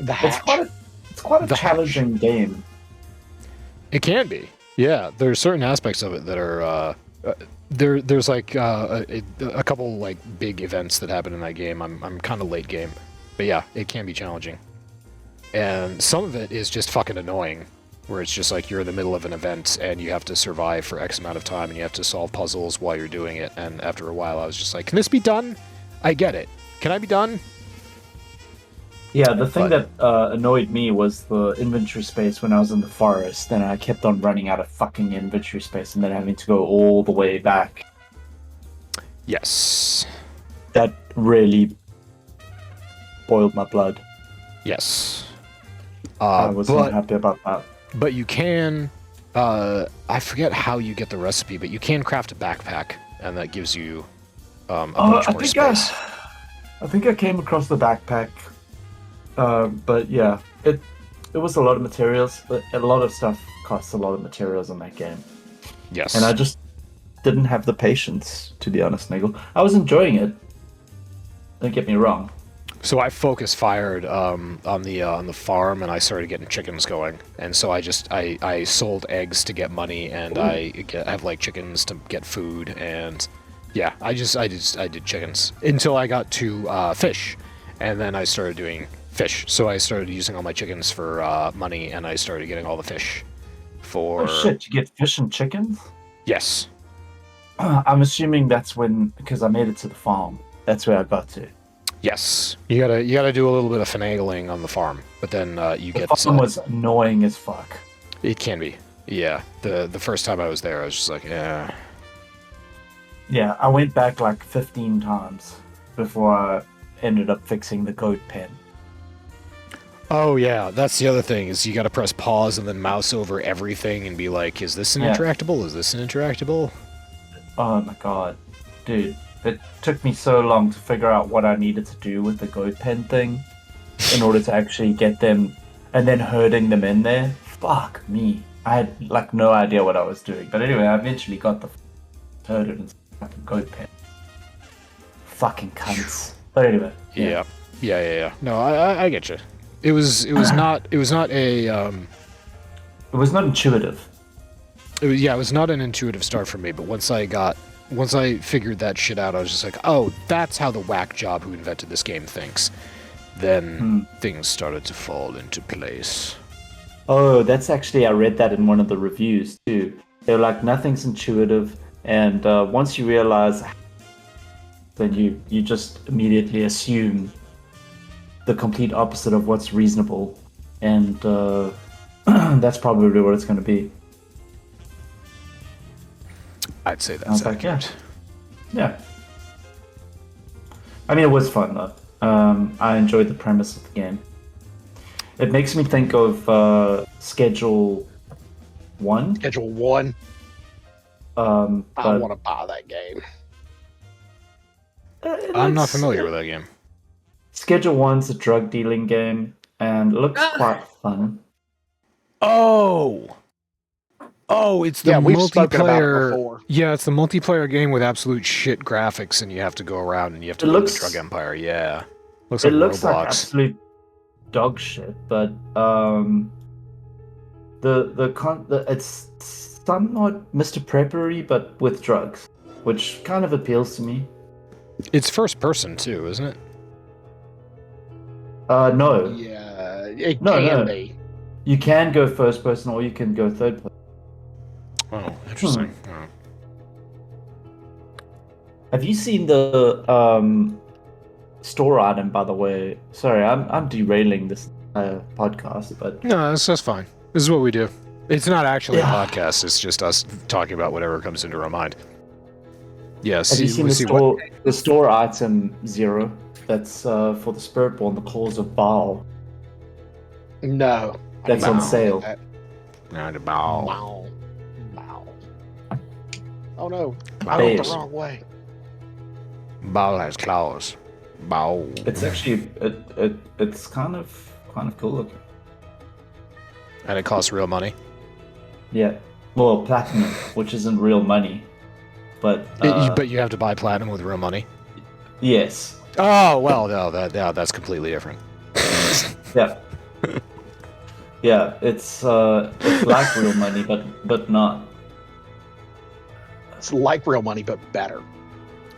The It's hatch. quite a The challenging game. It can be. Yeah, there's certain aspects of it that are there's like a couple like big events that happen in that game. I'm kind of late game, but yeah, it can be challenging. And some of it is just fucking annoying, where it's just like you're in the middle of an event and you have to survive for X amount of time and you have to solve puzzles while you're doing it. And after a while, I was just like, can this be done? I get it. Can I be done? Yeah, the thing that annoyed me was the inventory space when I was in the forest, and I kept on running out of fucking inventory space and then having to go all the way back. Yes. That really boiled my blood. Yes. I was not happy about that. But you can, I forget how you get the recipe, but you can craft a backpack, and that gives you a bunch more space. I think I came across the backpack, but yeah, it was a lot of materials. A lot of stuff costs a lot of materials in that game. Yes. And I just didn't have the patience, to be honest, Niggle. I was enjoying it. Don't get me wrong. So I focus fired on the farm, and I started getting chickens going. And so I sold eggs to get money, and I have like chickens to get food, and yeah, I did chickens until I got to fish, and then I started doing fish. So I started using all my chickens for money, and I started getting all the fish for. Oh shit! You get fish and chickens? Yes. I'm assuming that's because I made it to the farm. That's where I got to. Yes, you gotta do a little bit of finagling on the farm, but then you get. The farm was annoying as fuck. It can be, yeah. The first time I was there, I was just like, yeah. Yeah, I went back like 15 times before I ended up fixing the goat pen. Oh yeah, that's the other thing is you gotta press pause and then mouse over everything and be like, is this an interactable? Is this an interactable? Oh my god, dude. It took me so long to figure out what I needed to do with the goat pen thing in order to actually get them, and then herding them in there. Fuck me. I had like no idea what I was doing. But anyway, I eventually got the herded and fucking goat pen. Fucking cunts. But anyway. Yeah. No, I get you. It was not a It was not intuitive. It was not an intuitive start for me, but once I figured that shit out, I was just like, oh, that's how the whack job who invented this game thinks. Then things started to fall into place. Oh, that's actually, I read that in one of the reviews too. They were like, nothing's intuitive, and once you realize, then you just immediately assume the complete opposite of what's reasonable, and that's probably what it's going to be. I'd say that's accurate. Yeah. I mean, it was fun though. I enjoyed the premise of the game. It makes me think of Schedule 1. Schedule 1. I want to buy that game. I'm not familiar with that game. Schedule 1's a drug dealing game, and it looks quite fun. Oh, it's the we've spoken about it multiplayer. before. Yeah, it's the multiplayer game with absolute shit graphics, and you have to go around and you have to build the drug empire. Yeah, looks like looks Roblox. like absolute dog shit, but it's somewhat Mr. Preppery, but with drugs, which kind of appeals to me. It's first person too, isn't it? No. Yeah, it No. can be. You can go first person, or you can go third person. Oh, interesting. Oh. Have you seen the store item, by the way? Sorry, I'm derailing this podcast, but No, that's fine. This is what we do. It's not actually a podcast. It's just us talking about whatever comes into our mind. Yes. Have you seen the store item 0? That's for the Spiritborn, the Claws of Baal. No. That's on sale. Not a ball. Bow. Oh no, I went the wrong way. Ball has claws. Bow. It's actually it's kind of cool looking. And it costs real money. Yeah, well, platinum, which isn't real money, but But you have to buy platinum with real money. Yes. Oh well, no, that's completely different. Yeah. Yeah, it's like real money, but not. It's like real money, but better.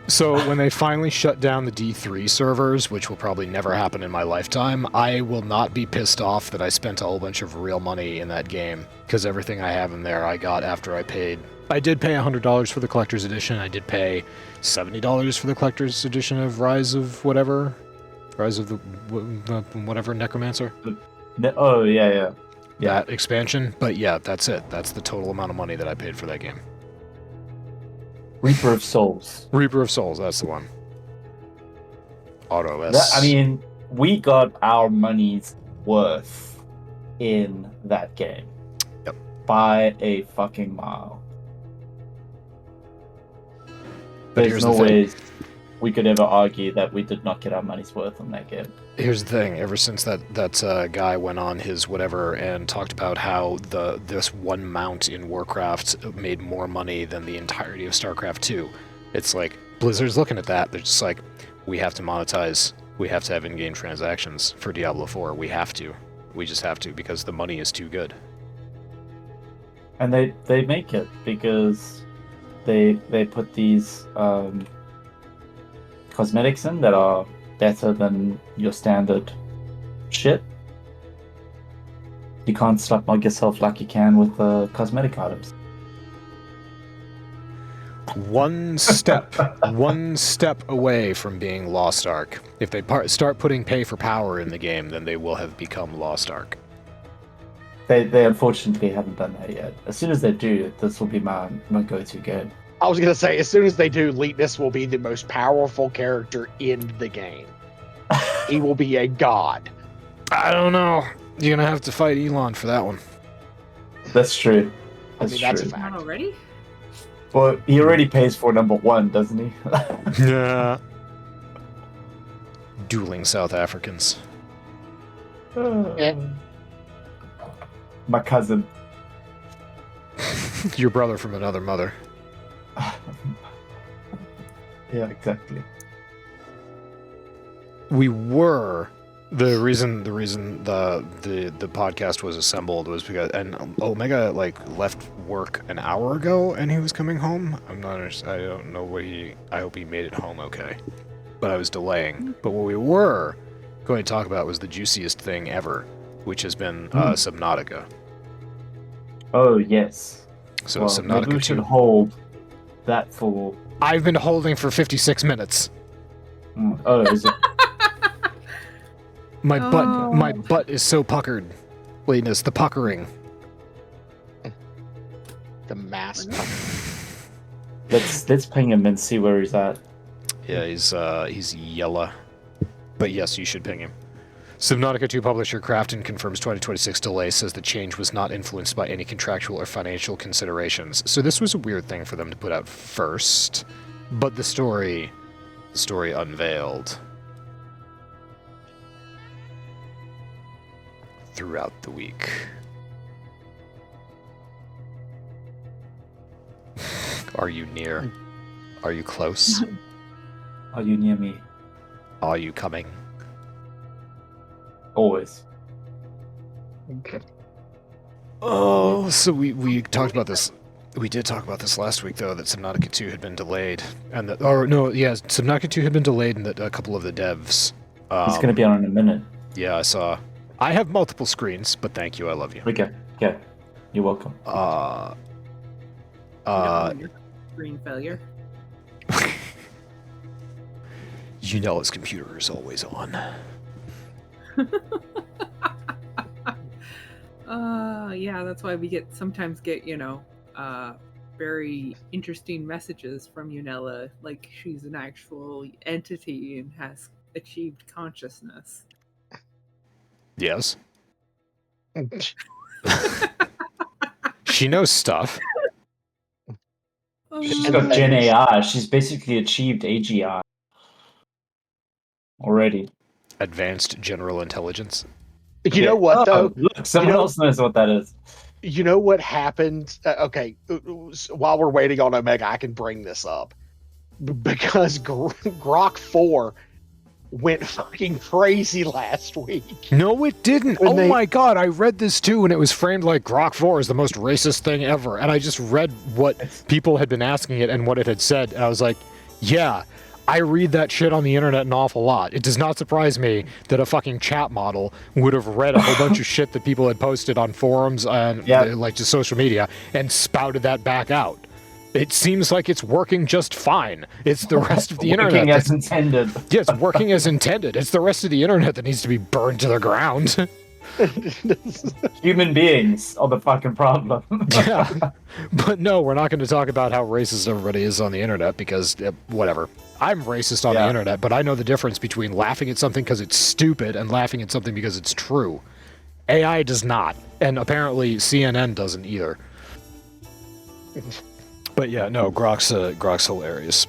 So when they finally shut down the D3 servers, which will probably never happen in my lifetime, I will not be pissed off that I spent a whole bunch of real money in that game, because everything I have in there I got after I paid. I did pay $100 for the collector's edition. I did pay $70 for the collector's edition of Rise of whatever. Rise of the whatever Necromancer. Oh yeah. That expansion. But yeah, that's it. That's the total amount of money that I paid for that game. Reaper of Souls. Reaper of Souls, that's the one. Auto S. I mean, we got our money's worth in that game. Yep. By a fucking mile. But There's no way we could ever argue that we did not get our money's worth on that game. Here's the thing. Ever since that guy went on his whatever and talked about how this one mount in Warcraft made more money than the entirety of StarCraft 2, it's like Blizzard's looking at that. They're just like, we have to monetize. We have to have in-game transactions for Diablo 4. We have to. We just have to because the money is too good. And they make it because they put these cosmetics in that are better than your standard shit. You can't slap yourself like you can with cosmetic items. One step away from being Lost Ark. If they start putting pay for power in the game, then they will have become Lost Ark. They unfortunately haven't done that yet. As soon as they do, this will be my go-to game. I was gonna say, as soon as they do, Leetness will be the most powerful character in the game. He will be a god. I don't know. You're gonna have to fight Elon for that one. That's true. That's a Not fact. already? Well, he already pays for number 1, doesn't he? Yeah. Dueling South Africans. Yeah. My cousin. Your brother from another mother. Yeah, exactly. We were the reason the podcast was assembled was because Omega left work an hour ago and he was coming home. I don't know what I hope he made it home okay. But I was delaying. But what we were going to talk about was the juiciest thing ever, which has been Subnautica. Oh yes. So well, Subnautica maybe we 2. should hold that for. I've been holding for 56 minutes. Oh, is it? My butt is so puckered. Leetness, the puckering. The mass. Let's ping him and see where he's at. Yeah, he's yellow. But yes, you should ping him. Subnautica 2 publisher Crafton confirms 2026 delay, says the change was not influenced by any contractual or financial considerations. So this was a weird thing for them to put out first, but the story unveiled throughout the week. Are you near? Are you close? Are you near me? Are you coming? Always. Okay. Oh, so we talked about this. We did talk about this last week, though, that Subnautica 2 had been delayed, and Subnautica 2 had been delayed, and that a couple of the devs. It's gonna be on in a minute. Yeah, I saw. I have multiple screens, but thank you, I love you. Okay. Yeah. You're welcome. Screen failure. You know his computer is always on. Yeah, that's why we sometimes get, very interesting messages from Unella, like she's an actual entity and has achieved consciousness. Yes. She knows stuff. She's got Gen AI. She's basically achieved AGI already. Advanced General Intelligence. You know what, though? Look, someone else knows what that is. You know what happened? Okay, while we're waiting on Omega, I can bring this up. Because Grok 4 went fucking crazy last week. No, it didn't. When Oh they- my god, I read this too, and it was framed like Grok 4 is the most racist thing ever. And I just read what people had been asking it and what it had said, and I was like, yeah, I read that shit on the internet an awful lot. It does not surprise me that a fucking chat model would have read a whole bunch of shit that people had posted on forums and like just social media and spouted that back out. It seems like it's working just fine. It's the rest of the internet. Working as intended. Yeah, it's working as intended. It's the rest of the internet that needs to be burned to the ground. Human beings are the fucking problem. Yeah. But no, we're not going to talk about how racist everybody is on the internet because, whatever. I'm racist on the internet, but I know the difference between laughing at something because it's stupid and laughing at something because it's true. AI does not. And apparently CNN doesn't either. But yeah, no, Grok's hilarious.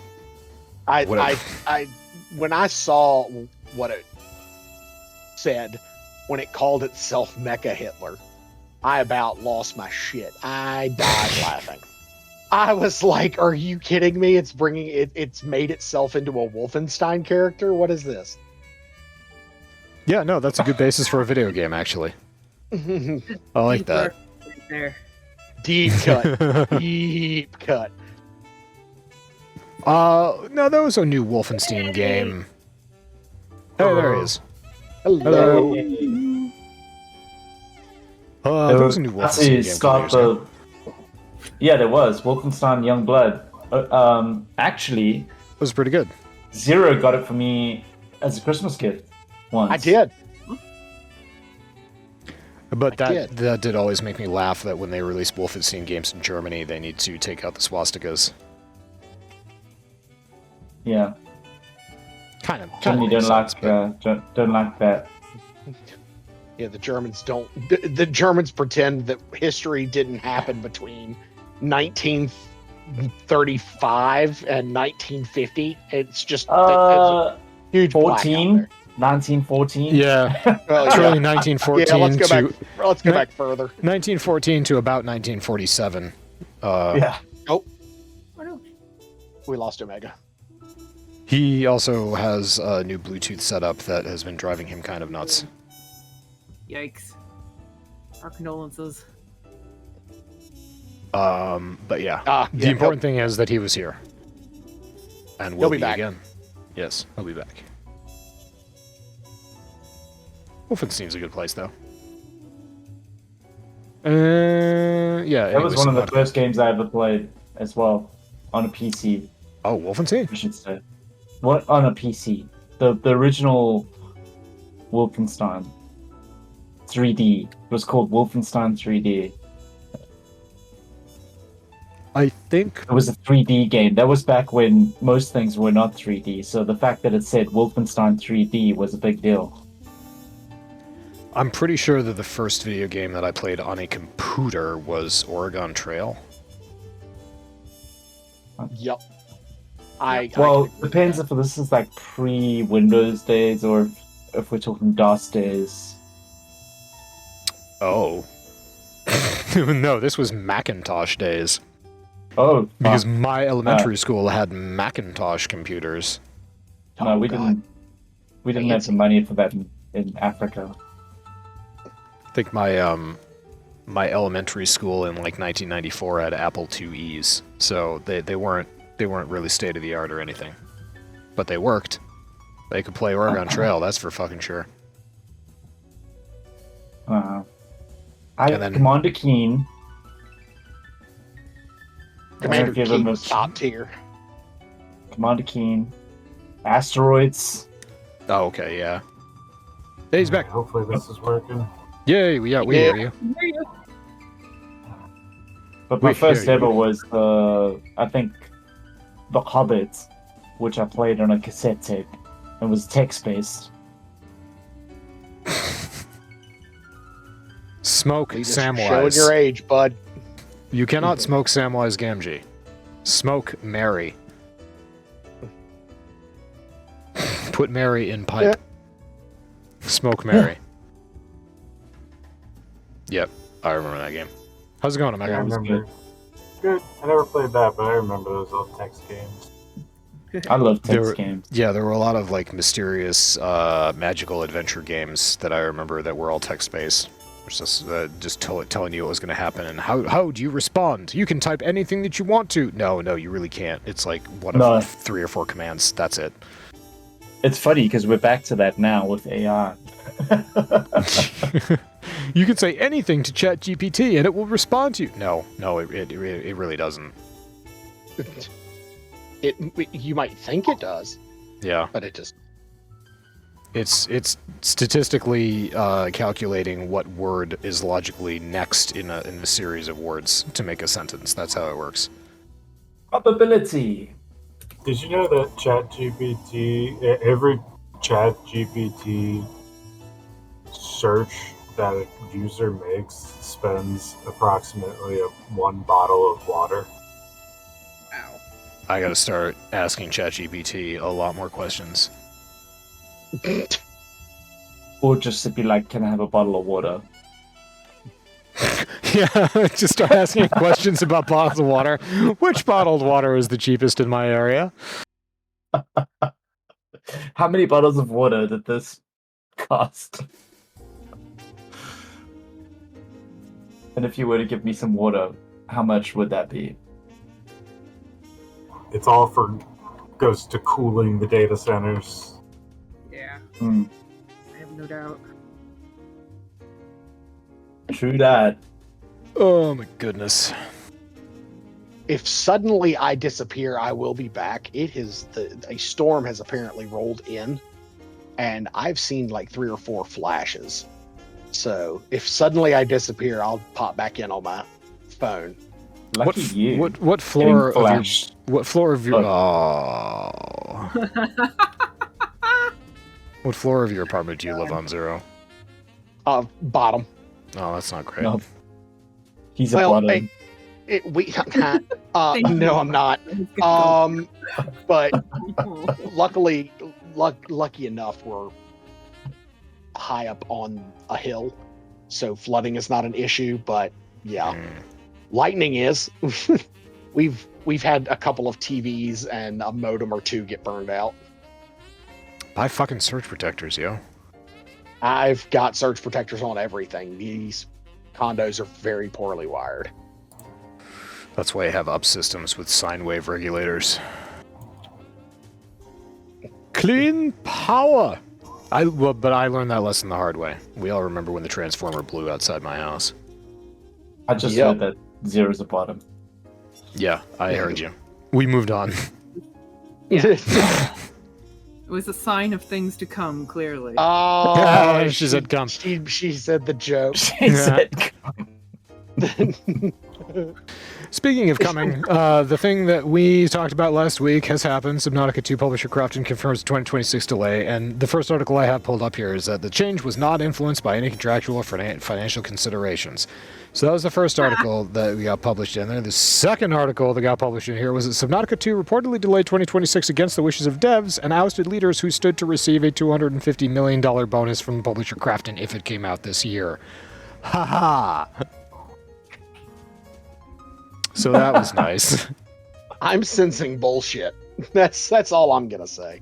When I saw what it said when it called itself Mecha Hitler, I about lost my shit. I died laughing. I was like, "Are you kidding me? It's bringing it. It's made itself into a Wolfenstein character. What is this?" Yeah, no, that's a good basis for a video game, actually. I like that. Right there. Deep cut. Deep cut. No, there was a new Wolfenstein game. Hey, there he is. Hello. There was a new Wolfenstein game. Scott, yeah, there was Wolfenstein Youngblood. Actually, it was pretty good. Zero got it for me as a Christmas gift once. I did. But that did always make me laugh that when they release Wolfenstein games in Germany, they need to take out the swastikas. Yeah. Kind of. You don't like that. Yeah, the Germans don't. The Germans pretend that history didn't happen between 1935 and 1950. It's just huge 14. 1914. Yeah, well, it's really 1914 yeah, let's go to back further. 1914 to about 1947. Yeah. Oh, we lost Omega. He also has a new Bluetooth setup that has been driving him kind of nuts. Yikes. Our condolences. But yeah, the important thing is that he was here, and we'll be back again. Yes, he'll be back. Wolfenstein's a good place, though. Yeah. That was one of the first games I ever played as well on a PC. Oh, Wolfenstein? I should say. What on a PC? The original Wolfenstein 3D. It was called Wolfenstein 3D. I think it was a 3D game. That was back when most things were not 3D. So the fact that it said Wolfenstein 3D was a big deal. I'm pretty sure that the first video game that I played on a computer was Oregon Trail. Yep. Depends if this is like pre-Windows days or if we're talking DOS days. Oh. No, this was Macintosh days. Oh. Because my elementary school had Macintosh computers. No, we didn't have the money for that in Africa. I think my elementary school in like 1994 had Apple IIe's, so they weren't really state of the art or anything, but they worked. They could play Oregon Trail, that's for fucking sure. Commander Keen. Commander Keen was top tier. Commander Keen. Asteroids. Oh, okay, yeah. Hey, he's back. Hopefully this is working. Yeah, we hear you. But my first ever was I think The Hobbit, which I played on a cassette tape. It was text-based. Smoke Samwise. Showing your age, bud. You cannot smoke Samwise Gamgee. Smoke Mary. Put Mary in pipe. Smoke Mary. Yep, I remember that game. How's it going, Omega? Yeah, I remember. Good. I never played that, but I remember those old text games. I love There text were- games. Yeah, there were a lot of like mysterious magical adventure games that I remember that were all text-based. Just telling you what was going to happen and how do you respond? You can type anything that you want to. No, you really can't. It's like one No. of 3 or 4 commands. That's it. It's funny because we're back to that now with AI. You can say anything to ChatGPT and it will respond to you. No, it really doesn't. You might think it does, Yeah. but it just. It's statistically calculating what word is logically next in a series of words to make a sentence. That's how it works. Probability. Did you know that every ChatGPT search that a user makes spends approximately 1 bottle of water? Ow. I gotta start asking ChatGPT a lot more questions. Or just to be like, can I have a bottle of water? Yeah, just start asking questions about bottles of water. Which bottled water is the cheapest in my area? How many bottles of water did this cost? And if you were to give me some water, how much would that be? It's all goes to cooling the data centers. Yeah, Hmm, I have no doubt. true that. Oh my goodness. If suddenly I disappear, I will be back. A storm has apparently rolled in, and I've seen like 3 or 4 flashes. So if suddenly I disappear, I'll pop back in on my phone. Lucky you. What floor Getting of your flashed. what floor of your Oh. what floor of your apartment do you live on, Zero? Bottom. Oh, that's not great. No. He's a Well, bottom. No, I'm not. But luckily, lucky enough, we're high up on a hill, so flooding is not an issue. But yeah, lightning is. We've had a couple of TVs and a modem or 2 get burned out. Buy fucking surge protectors, yo. I've got surge protectors on everything. These condos are very poorly wired. That's why I have up systems with sine wave regulators. Clean power. But I learned that lesson the hard way. We all remember when the transformer blew outside my house. I just Yep. heard that Zero's a bottom. Yeah, I heard you. We moved on. It was a sign of things to come, clearly. Oh, She said come. She said the joke. She said, Speaking of coming, the thing that we talked about last week has happened. Subnautica 2 publisher Crofton confirms 2026 delay, and the first article I have pulled up here is that the change was not influenced by any contractual or financial considerations. So that was the first article that we got published in there. The second article that got published in here was that Subnautica 2 reportedly delayed 2026 against the wishes of devs and ousted leaders who stood to receive a $250 million bonus from the publisher Crafton if it came out this year. Haha. So that was nice. I'm sensing bullshit. That's all I'm gonna say.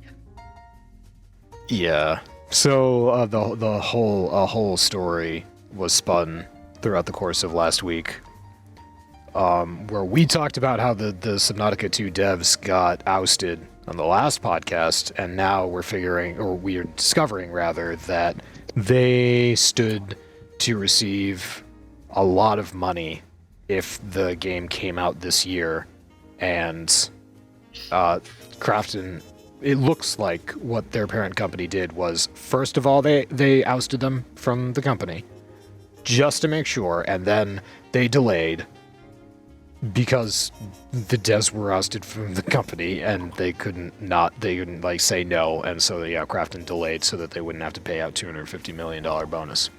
Yeah. So the whole story was spun throughout the course of last week, where we talked about how the Subnautica 2 devs got ousted on the last podcast, and now we're discovering rather that they stood to receive a lot of money if the game came out this year, and Crafton, it looks like what their parent company did was, first of all, they ousted them from the company just to make sure, and then they delayed because the devs were ousted from the company and they couldn't like say no, and so yeah, Crafton delayed so that they wouldn't have to pay out $250 million bonus,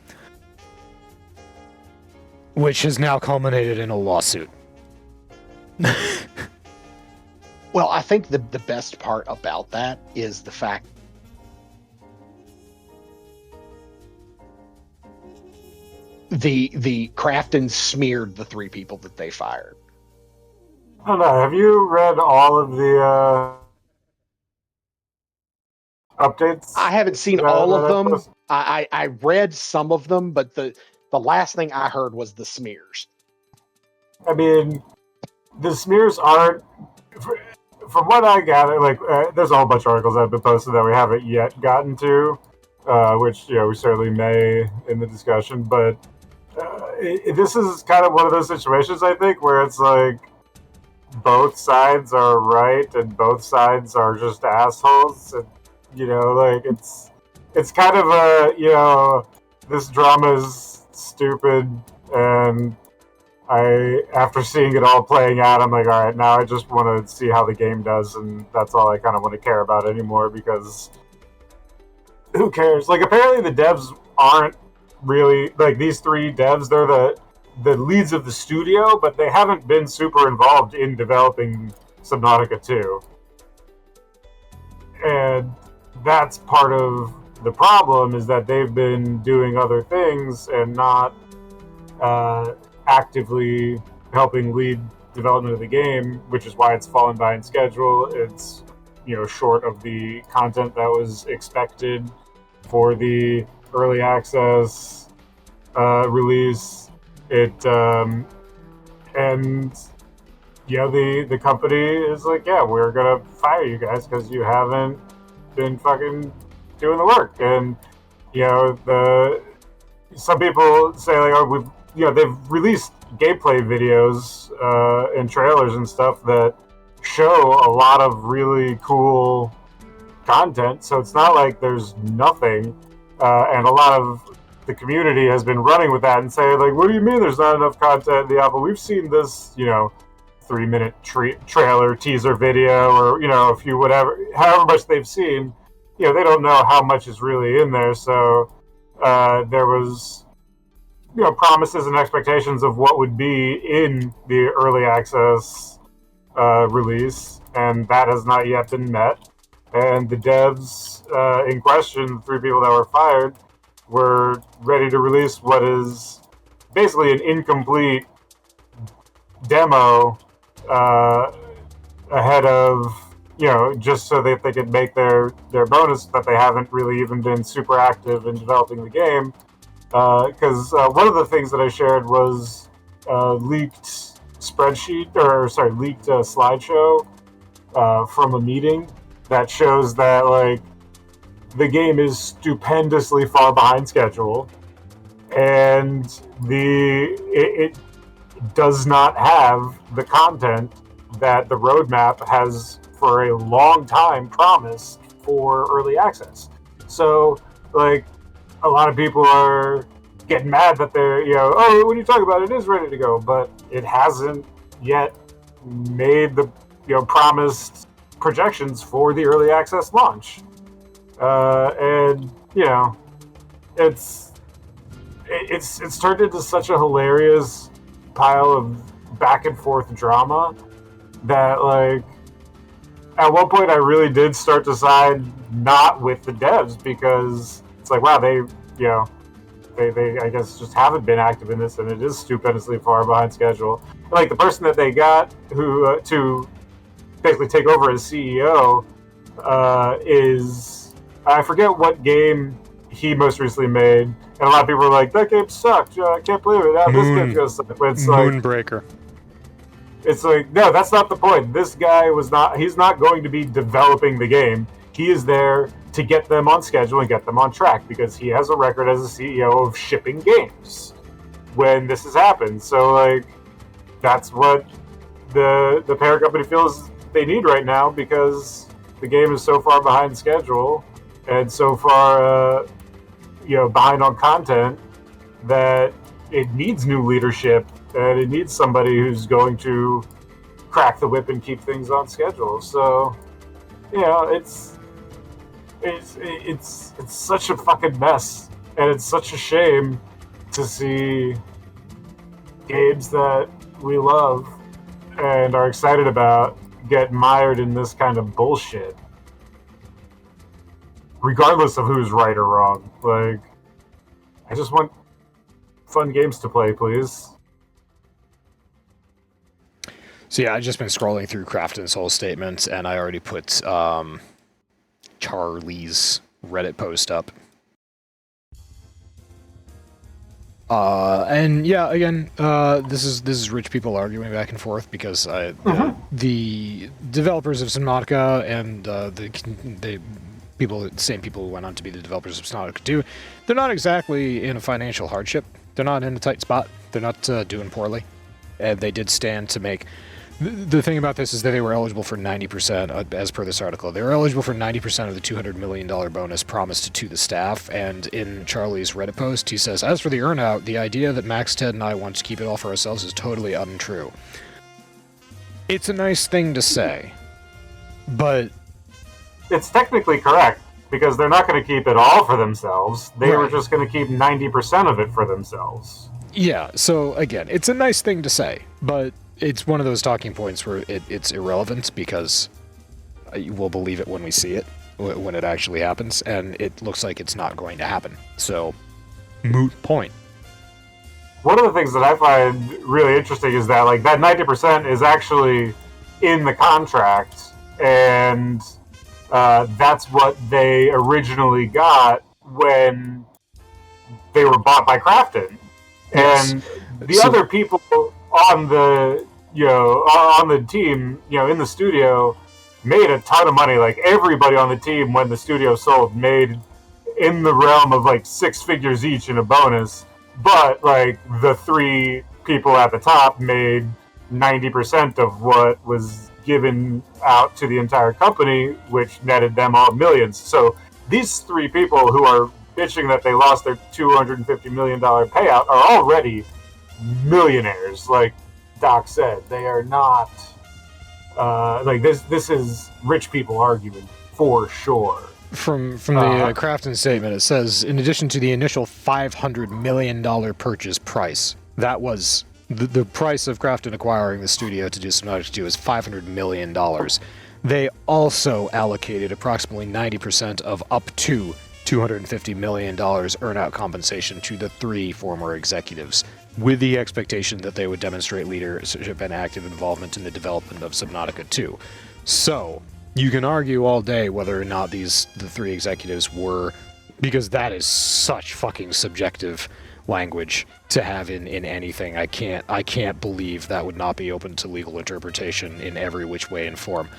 which has now culminated in a lawsuit. Well, I think the best part about that is the fact the Crafton smeared the 3 people that they fired. I don't know. Have you read all of the updates? I haven't seen that- all that of them. post? I read some of them, but the last thing I heard was the smears. I mean, the smears aren't. From what I gather, like there's a whole bunch of articles that have been posted that we haven't yet gotten to, which we certainly may in the discussion. But this is kind of one of those situations, I think, where it's like both sides are right and both sides are just assholes. And, like it's kind of a this drama is stupid, and after seeing it all playing out, I'm like, all right, now I just want to see how the game does, and that's all I kind of want to care about anymore, because who cares? Like, apparently the devs aren't really, like, these three devs, they're the leads of the studio, but they haven't been super involved in developing Subnautica 2. And that's part of the problem, is that they've been doing other things and not actively helping lead development of the game, which is why it's fallen behind schedule. It's short of the content that was expected for the early access release. The company is like, yeah, we're gonna fire you guys because you haven't been fucking doing the work. And some people say, like, oh, they've released gameplay videos and trailers and stuff that show a lot of really cool content. So it's not like there's nothing. And a lot of the community has been running with that and saying, like, what do you mean there's not enough content in the alpha? We've seen this, 3-minute trailer, teaser video, or, a few however much they've seen. They don't know how much is really in there. So there was promises and expectations of what would be in the early access release, and that has not yet been met. And the devs in question, the three people that were fired, were ready to release what is basically an incomplete demo ahead of, just so that they could make their bonus, that they haven't really even been super active in developing the game. Because one of the things that I shared was leaked slideshow from a meeting that shows that, like, the game is stupendously far behind schedule, and it does not have the content that the roadmap has for a long time promised for early access. So, like, a lot of people are getting mad that they're, oh, what are you talking about? It is ready to go, but it hasn't yet made the, promised projections for the early access launch. And, it's turned into such a hilarious pile of back and forth drama that, like, at one point I really did start to side not with the devs, because it's like, wow, they I guess just haven't been active in this, and it is stupendously far behind schedule. And, like, the person that they got who to basically take over as CEO is, I forget what game he most recently made, and a lot of people were like, that game sucked. I can't believe it. Now this game's gonna suck. But it's Moonbreaker. It's like, no, that's not the point. This guy he's not going to be developing the game. He is there to get them on schedule and get them on track, because he has a record as a CEO of shipping games when this has happened. So, like, that's what the parent company feels they need right now, because the game is so far behind schedule and so far, behind on content, that it needs new leadership, and it needs somebody who's going to crack the whip and keep things on schedule. So, it's such a fucking mess, and it's such a shame to see games that we love and are excited about get mired in this kind of bullshit, regardless of who's right or wrong. Like, I just want fun games to play, please. So yeah, I've just been scrolling through Crafton's whole statement, and I already put Charlie's Reddit post up. And yeah, again, this is rich people arguing back and forth because the developers of Subnautica and the same people who went on to be the developers of Subnautica 2, they're not exactly in a financial hardship. They're not in a tight spot. They're not doing poorly. And they did stand to make... The thing about this is that they were eligible for 90%, as per this article. They were eligible for 90% of the $200 million bonus promised to the staff, and in Charlie's Reddit post, he says, as for the earnout, the idea that Max, Ted, and I want to keep it all for ourselves is totally untrue. It's a nice thing to say, but... It's technically correct, because they're not going to keep it all for themselves. They Right. were just going to keep 90% of it for themselves. Yeah, so again, it's a nice thing to say, but it's one of those talking points where it's irrelevant because we'll believe it when we see it, when it actually happens, and it looks like it's not going to happen. So, moot point. One of the things that I find really interesting is that like that 90% is actually in the contract, and that's what they originally got when they were bought by Krafton. Yes. And the other people on the on the team, in the studio, made a ton of money. Like everybody on the team, when the studio sold, made in the realm of like 6 figures each in a bonus. But like the 3 people at the top made 90% of what was given out to the entire company, which netted them all millions. So these 3 people who are bitching that they lost their $250 million payout are already millionaires. Like Doc said, they are not like this is rich people arguing for sure. From the Krafton statement, it says, in addition to the initial $500 million purchase price, that was the price of Krafton acquiring the studio to do Subnautica 2 is $500 million. They also allocated approximately 90% of up to $250 million earnout compensation to the 3 former executives, with the expectation that they would demonstrate leadership and active involvement in the development of Subnautica 2. So, you can argue all day whether or not the 3 executives were, because that is such fucking subjective language to have in anything. I can't believe that would not be open to legal interpretation in every which way and form.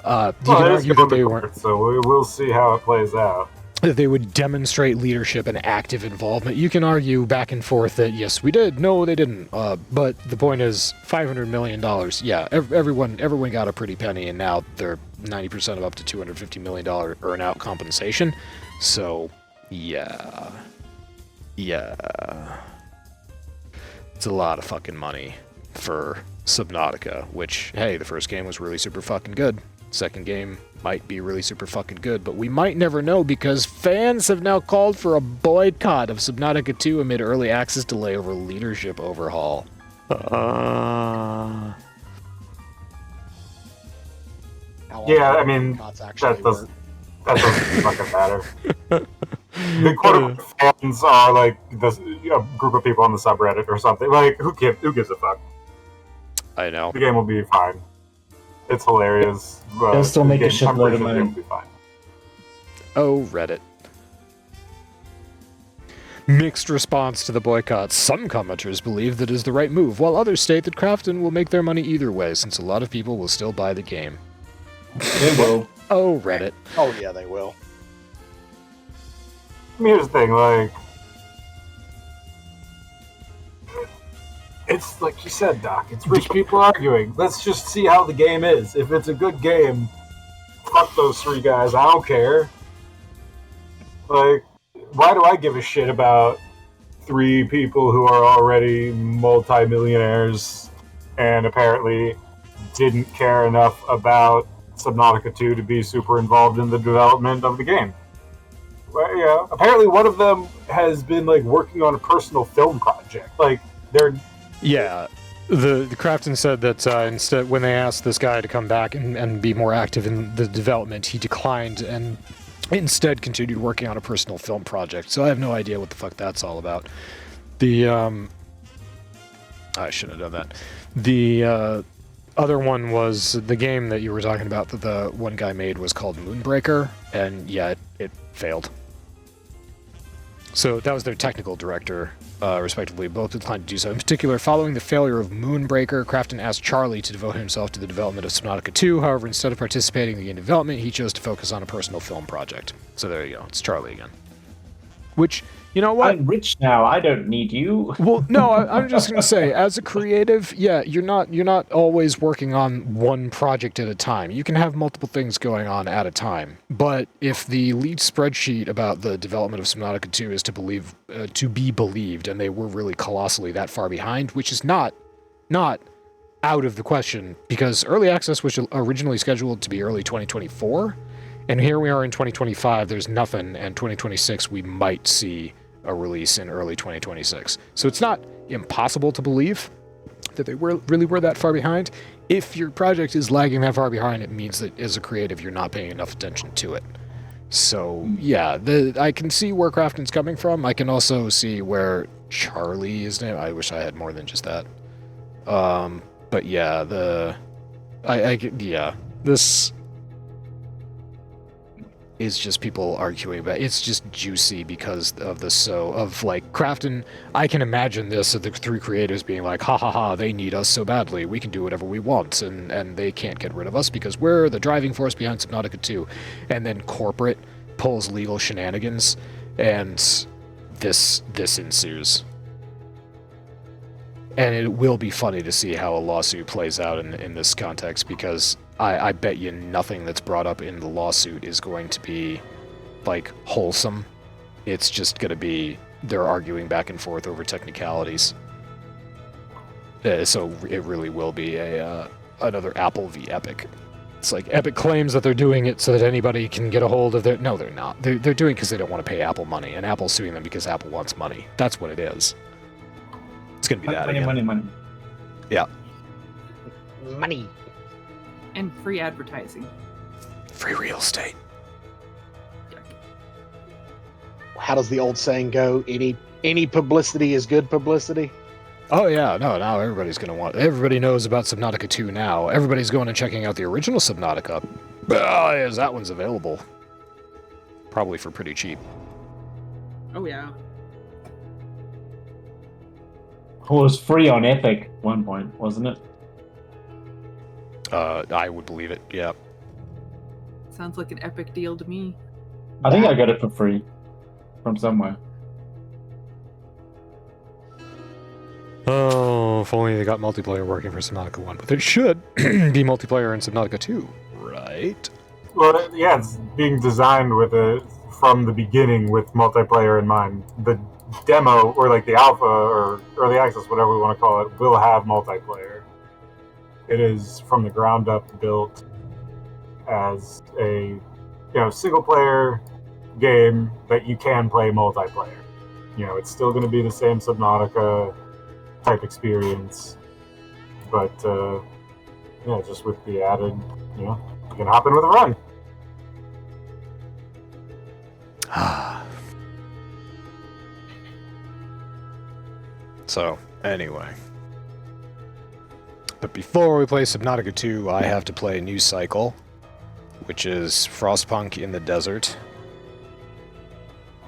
You can argue that they weren't. So we'll see how it plays out. That they would demonstrate leadership and active involvement. You can argue back and forth that yes, we did, no, they didn't. But the point is, $500 million. Yeah, everyone got a pretty penny, and now they're 90% of up to $250 million earn-out compensation. So, yeah, it's a lot of fucking money for Subnautica. Which, hey, the first game was really super fucking good. Second game might be really super fucking good, but we might never know because fans have now called for a boycott of Subnautica 2 amid early access delay over leadership overhaul. Yeah, I mean, that doesn't fucking matter. The quote fans are like a group of people on the subreddit or something. Like, who gives a fuck? I know. The game will be fine. It's hilarious. They'll still make a shitload of money. It'll be fine. Oh, Reddit. Mixed response to the boycott. Some commenters believe that is the right move, while others state that Krafton will make their money either way, since a lot of people will still buy the game. They will. Oh, Reddit. Oh yeah, they will. I mean, here's the thing, like, it's like you said, Doc, it's rich people arguing. Let's just see how the game is. If it's a good game, fuck those 3 guys, I don't care. Like, why do I give a shit about 3 people who are already multi-millionaires and apparently didn't care enough about Subnautica 2 to be super involved in the development of the game? Well, yeah, apparently one of them has been like working on a personal film project. Like, they're... Yeah, the Krafton said that instead, when they asked this guy to come back and be more active in the development, he declined and instead continued working on a personal film project. So I have no idea what the fuck that's all about. I shouldn't have done that. other one was the game that you were talking about that the one guy made was called Moonbreaker, and yeah, it failed. So that was their technical director, respectively. Both declined to do so. In particular, following the failure of Moonbreaker, Crafton asked Charlie to devote himself to the development of Subnautica 2. However, instead of participating in the game development, he chose to focus on a personal film project. So there you go. It's Charlie again. Which, you know what? I'm rich now. I don't need you. Well, no, I'm just gonna say, as a creative, yeah, you're not always working on one project at a time. You can have multiple things going on at a time. But if the lead spreadsheet about the development of Subnautica 2 is to be believed, and they were really colossally that far behind, which is not out of the question, because early access was originally scheduled to be early 2024, and here we are in 2025. There's nothing, and 2026 we might see a release in early 2026. So it's not impossible to believe that they really were that far behind. If your project is lagging that far behind, it means that as a creative, you're not paying enough attention to it. So yeah, I can see where Crafton's coming from. I can also see where Charlie is named. I wish I had more than just that. But yeah, this is just people arguing about it. It's just juicy because of Crafton. I can imagine this of the three creators being like, ha ha ha, they need us so badly, we can do whatever we want, and they can't get rid of us because we're the driving force behind Subnautica 2. And then corporate pulls legal shenanigans, and this ensues. And it will be funny to see how a lawsuit plays out in this context, because I bet you nothing that's brought up in the lawsuit is going to be, like, wholesome. It's just going to be they're arguing back and forth over technicalities. So it really will be another Apple v. Epic. It's like Epic claims that they're doing it so that anybody can get a hold of their... No, they're not. They're doing it because they don't want to pay Apple money, and Apple's suing them because Apple wants money. That's what it is. It's going to be that again. Money. Yeah. Money. And free advertising. Free real estate. How does the old saying go? Any publicity is good publicity? Oh yeah, no, now everybody knows about Subnautica 2 now. Everybody's going and checking out the original Subnautica. Yes, that one's available. Probably for pretty cheap. Oh yeah. It was free on Epic at one point, wasn't it? I would believe it, yeah. Sounds like an epic deal to me. I think I got it for free from somewhere. Oh, if only they got multiplayer working for Subnautica 1. But there should be multiplayer in Subnautica 2, right? Well, yeah, it's being designed from the beginning with multiplayer in mind. The demo, or like the alpha, or early access, whatever we want to call it, will have multiplayer. It is from the ground up built as a single player game that you can play multiplayer. It's still going to be the same Subnautica type experience, but just with the added, you can hop in with a run. So, anyway. But before we play Subnautica 2, I have to play New Cycle, which is Frostpunk in the Desert.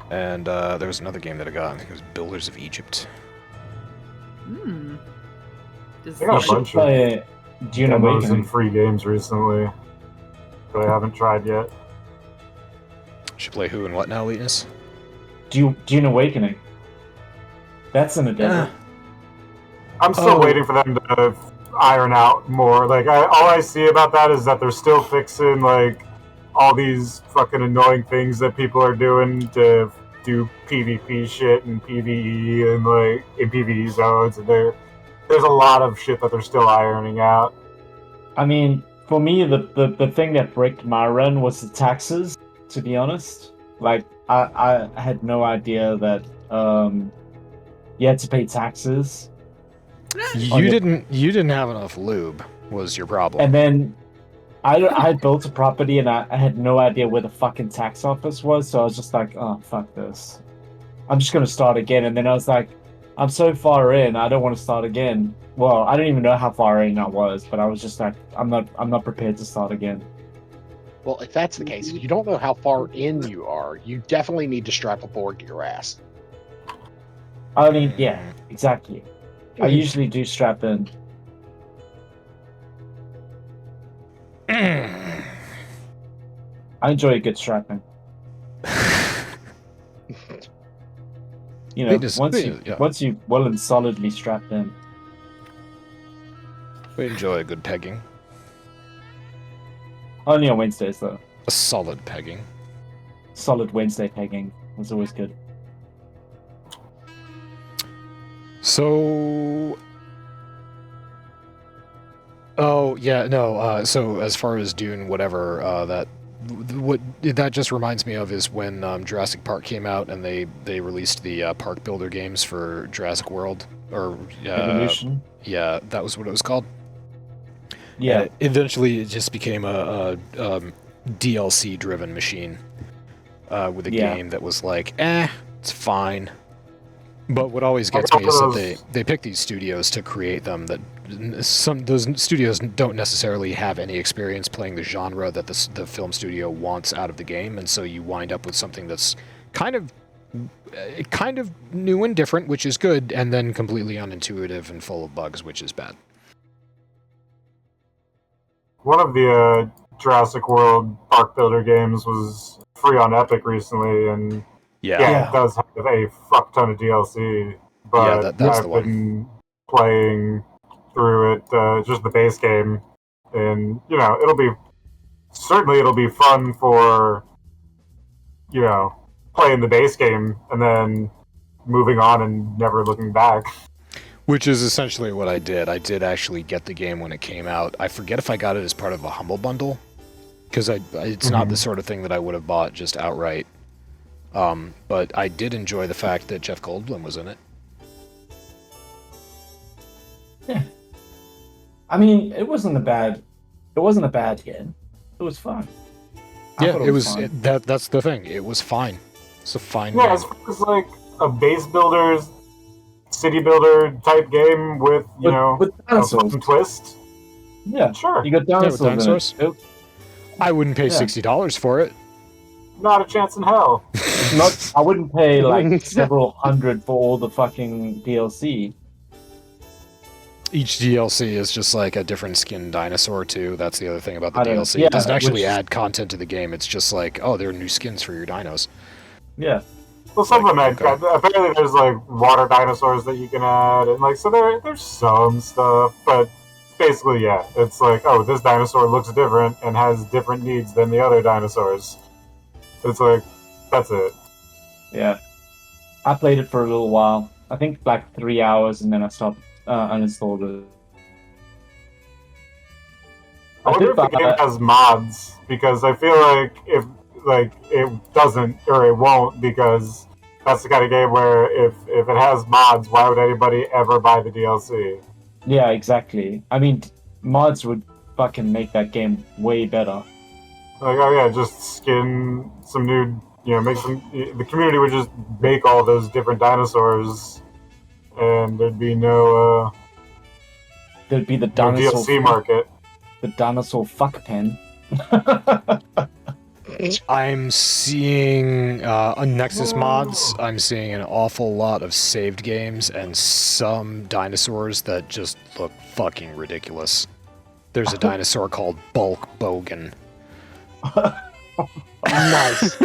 And there was another game that I got. I think it was Builders of Egypt. I got a bunch of Dune demos Awakening and free games recently that I haven't tried yet. Should play who and what now, Leetness? Dune Awakening. That's in the desert. I'm still waiting for them to iron out more. Like, all I see about that is that they're still fixing, like, all these fucking annoying things that people are doing to do PvP shit and PvE and, like, in PvE zones. And there's a lot of shit that they're still ironing out. I mean, for me, the thing that bricked my run was the taxes, to be honest. Like, I had no idea that you had to pay taxes. You didn't have enough lube, was your problem. And then I built a property and I had no idea where the fucking tax office was, so I was just like, oh, fuck this. I'm just gonna start again. And then I was like, I'm so far in, I don't want to start again. Well, I don't even know how far in I was, but I was just like, I'm not prepared to start again. Well, if that's the case, if you don't know how far in you are, you definitely need to strap a board to your ass. I mean, yeah, exactly. I usually do strap in. I enjoy a good strapping. You know, once you well and solidly strapped in. We enjoy a good pegging. Only on Wednesdays, though. A solid pegging. Solid Wednesday pegging is always good. So... Oh, yeah, no, so as far as Dune, whatever, what that just reminds me of is when Jurassic Park came out and they released the Park Builder games for Jurassic World, or... Evolution? Yeah, that was what it was called. Yeah. Eventually, it just became a DLC-driven machine with a game that was like, it's fine. But what always gets me is that they pick these studios to create them that those studios don't necessarily have any experience playing the genre that the film studio wants out of the game, and so you wind up with something that's kind of new and different, which is good, and then completely unintuitive and full of bugs, which is bad. One of the Jurassic World Park Builder games was free on Epic recently, and it does have a fuck ton of DLC. But that's I've been playing through it, just the base game, and it'll be fun for playing the base game and then moving on and never looking back. Which is essentially what I did. I did actually get the game when it came out. I forget if I got it as part of a Humble Bundle, because it's not the sort of thing that I would have bought just outright. But I did enjoy the fact that Jeff Goldblum was in it. Yeah. I mean, it wasn't a bad game. It was fun. It was that's the thing. It was fine. It's a fine game. Yeah, it's like a base builder's city builder type game with a fun twist. Yeah, sure. You got dinosaurs. In it. I wouldn't pay $60 for it. Not a chance in hell. I wouldn't pay like several hundred for all the fucking DLC. Each DLC is just like a different skin dinosaur too. That's the other thing about the DLC. Yeah, it doesn't actually add content to the game. It's just like, oh, there are new skins for your dinos. Yeah. Well, some of them apparently there's like water dinosaurs that you can add, and like so there's some stuff, but basically it's like, oh, this dinosaur looks different and has different needs than the other dinosaurs. It's like, that's it. Yeah. I played it for a little while. I think like 3 hours, and then I stopped, uninstalled it. I wonder if the game has mods, because I feel like if it doesn't or it won't, because that's the kind of game where if it has mods, why would anybody ever buy the DLC? Yeah, exactly. I mean, mods would fucking make that game way better. Like, oh yeah, just skin some new, make some. The community would just make all those different dinosaurs, and there'd be no. There'd be the dinosaur DLC market. The dinosaur fuck pen. I'm seeing on Nexus mods. I'm seeing an awful lot of saved games and some dinosaurs that just look fucking ridiculous. There's a dinosaur called Bulk Bogan. Nice.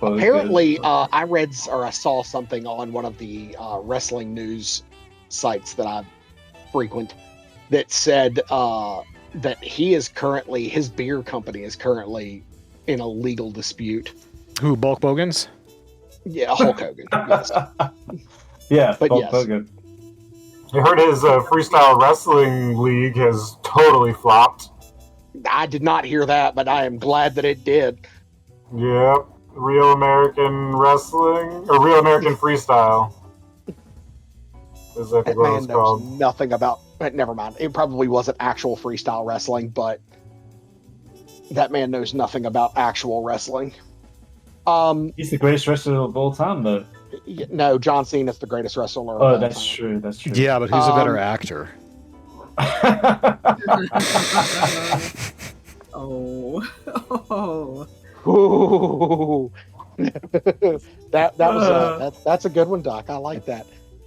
Apparently, I read or I saw something on one of the wrestling news sites that I frequent that said that his beer company is currently in a legal dispute. Who, Bulk Bogans? Yeah, Hulk Hogan. Yes. Yeah, but Bulk yes. Hogan. I heard his freestyle wrestling league has totally flopped. I did not hear that, but I am glad that it did. Yep. Real American Wrestling, or Real American Freestyle. Is that what it's called? Nothing about. Never mind. It probably wasn't actual freestyle wrestling, but that man knows nothing about actual wrestling. He's the greatest wrestler of all time, though. No, John Cena's the greatest wrestler of Oh, all that's time. true. That's true. Yeah, but who's a better actor? Oh. Ooh. that was that's a good one, Doc. I like that.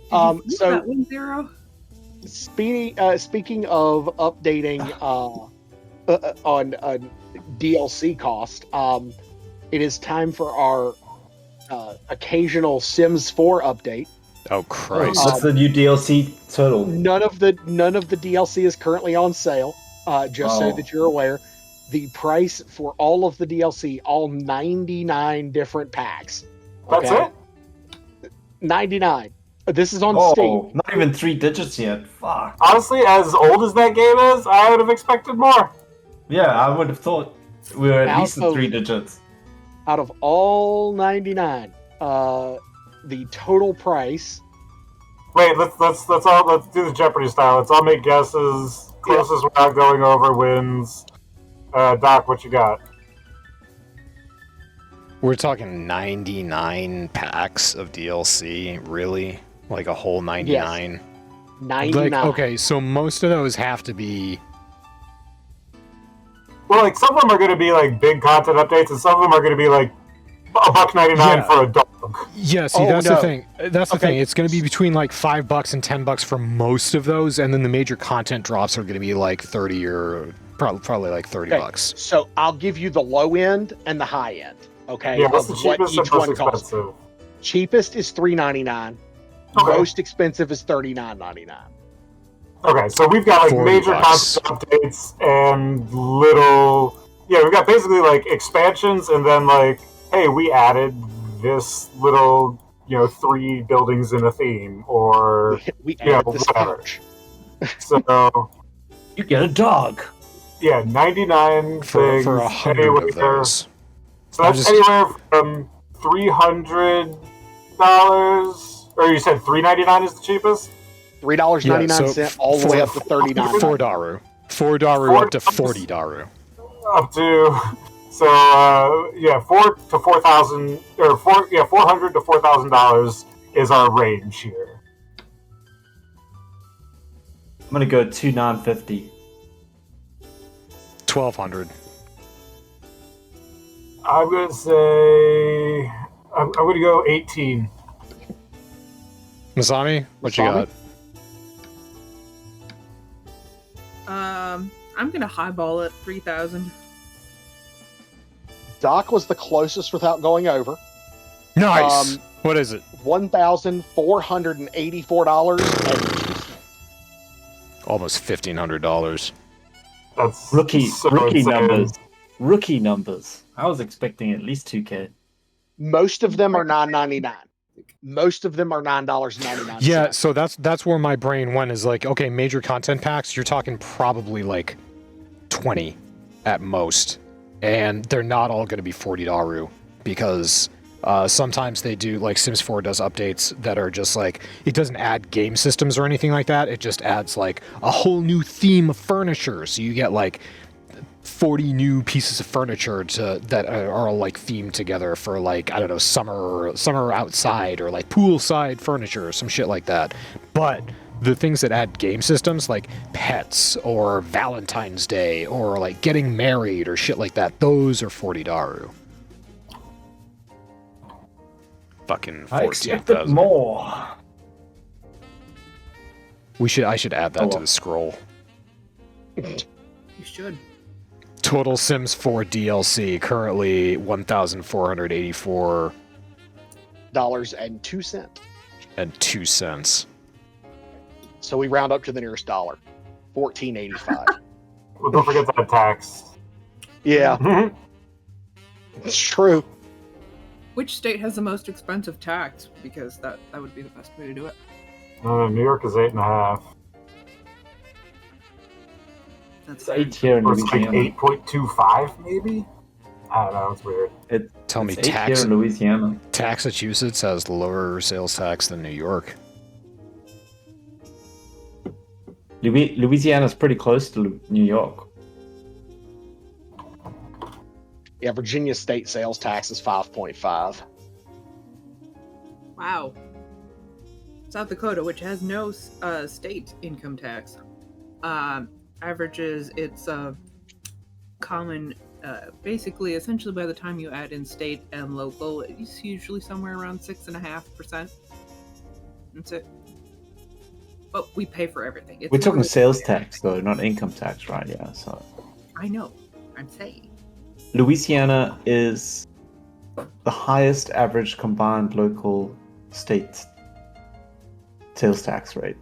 So So that 1-0. speaking of updating on DLC cost, it is time for our occasional Sims 4 update. Oh Christ! What's the new DLC total? None of the DLC is currently on sale. Just so that you're aware, the price for all of the DLC, all 99 different packs. That's it? 99. This is on Oh, Steam. not even 3 digits yet. Fuck. Honestly, as old as that game is, I would have expected more. Yeah, I would have thought we were at least Out at of- 3 digits. Out of all 99, the total price. Wait, let's do the Jeopardy style. Let's all make guesses. Closest without going over wins. Doc, what you got? We're talking 99 packs of DLC, really? Like a whole 99? 99. Like, okay, so most of those have to be... Well, like some of them are going to be like big content updates, and some of them are going to be like $1.99 Yeah. for a dog. Yeah, see, Oh, that's no. the thing. That's the Okay. thing. It's going to be between like $5 and $10 for most of those, and then the major content drops are going to be like 30 or probably like $30. So I'll give you the low end and the high end. Okay. Yeah, what's the of what cheapest and each most one costs. expensive? Cheapest is $3.99. Okay. Most expensive is $39.99. Okay, so we've got like $40. major content updates and little. Yeah, we've got basically like expansions, and then like, hey, we added this little, 3 buildings in a theme, or We Yeah, added this whatever. couch. so. You get a dog. Yeah, 99 For things 100 anywhere. of those. So that's anywhere from $300, or you said $3.99 is the cheapest? $3.99 Yeah, all the way up to $39. $4. $4 up to $40. Up to $4 to $4,000 or $400 to $4,000 is our range here. I'm gonna go $2,950. $1,200. I'm gonna say I'm gonna go 18. Masami, what you Masami? got? I'm gonna highball it 3,000. Doc was the closest without going over. Nice. What is it? $1,484. Almost $1,500. That's Rookie so insane. numbers. Rookie numbers. I was expecting at least 2K. Most of them are $9.99. Most of them are $9.99. Yeah, so that's where my brain went, is like, okay, major content packs, you're talking probably like 20 at most. And they're not all going to be $40 because sometimes they do, like Sims 4 does updates that are just like, it doesn't add game systems or anything like that. It just adds like a whole new theme of furniture. So you get like 40 new pieces of furniture that are all like themed together for like, I don't know, summer outside or like poolside furniture or some shit like that. But the things that add game systems like pets or Valentine's Day or like getting married or shit like that, those are $40. Fucking I expected 14,000. more. I should add that to the scroll. You should. Total Sims 4 DLC currently $1,484 and $2. 2 cents. So we round up to the nearest dollar. $14.85. Well, don't forget that tax. Yeah, it's true. Which state has the most expensive tax? Because that would be the best way to do it. New York is 8.5. That's It's 8 here in Or it's like Louisiana. 8.25, maybe? I don't know, it's weird. Tell me, It's 8 here in Louisiana. Massachusetts has lower sales tax than New York. Louisiana's pretty close to New York. Yeah, Virginia state sales tax is 5.5. Wow. South Dakota, which has no state income tax, averages its common, basically, essentially by the time you add in state and local, it's usually somewhere around 6.5%. That's it. But we pay for everything. We're talking sales tax, though, not income tax, right? Yeah, so. I know. I'm saying. Louisiana is the highest average combined local state sales tax rate.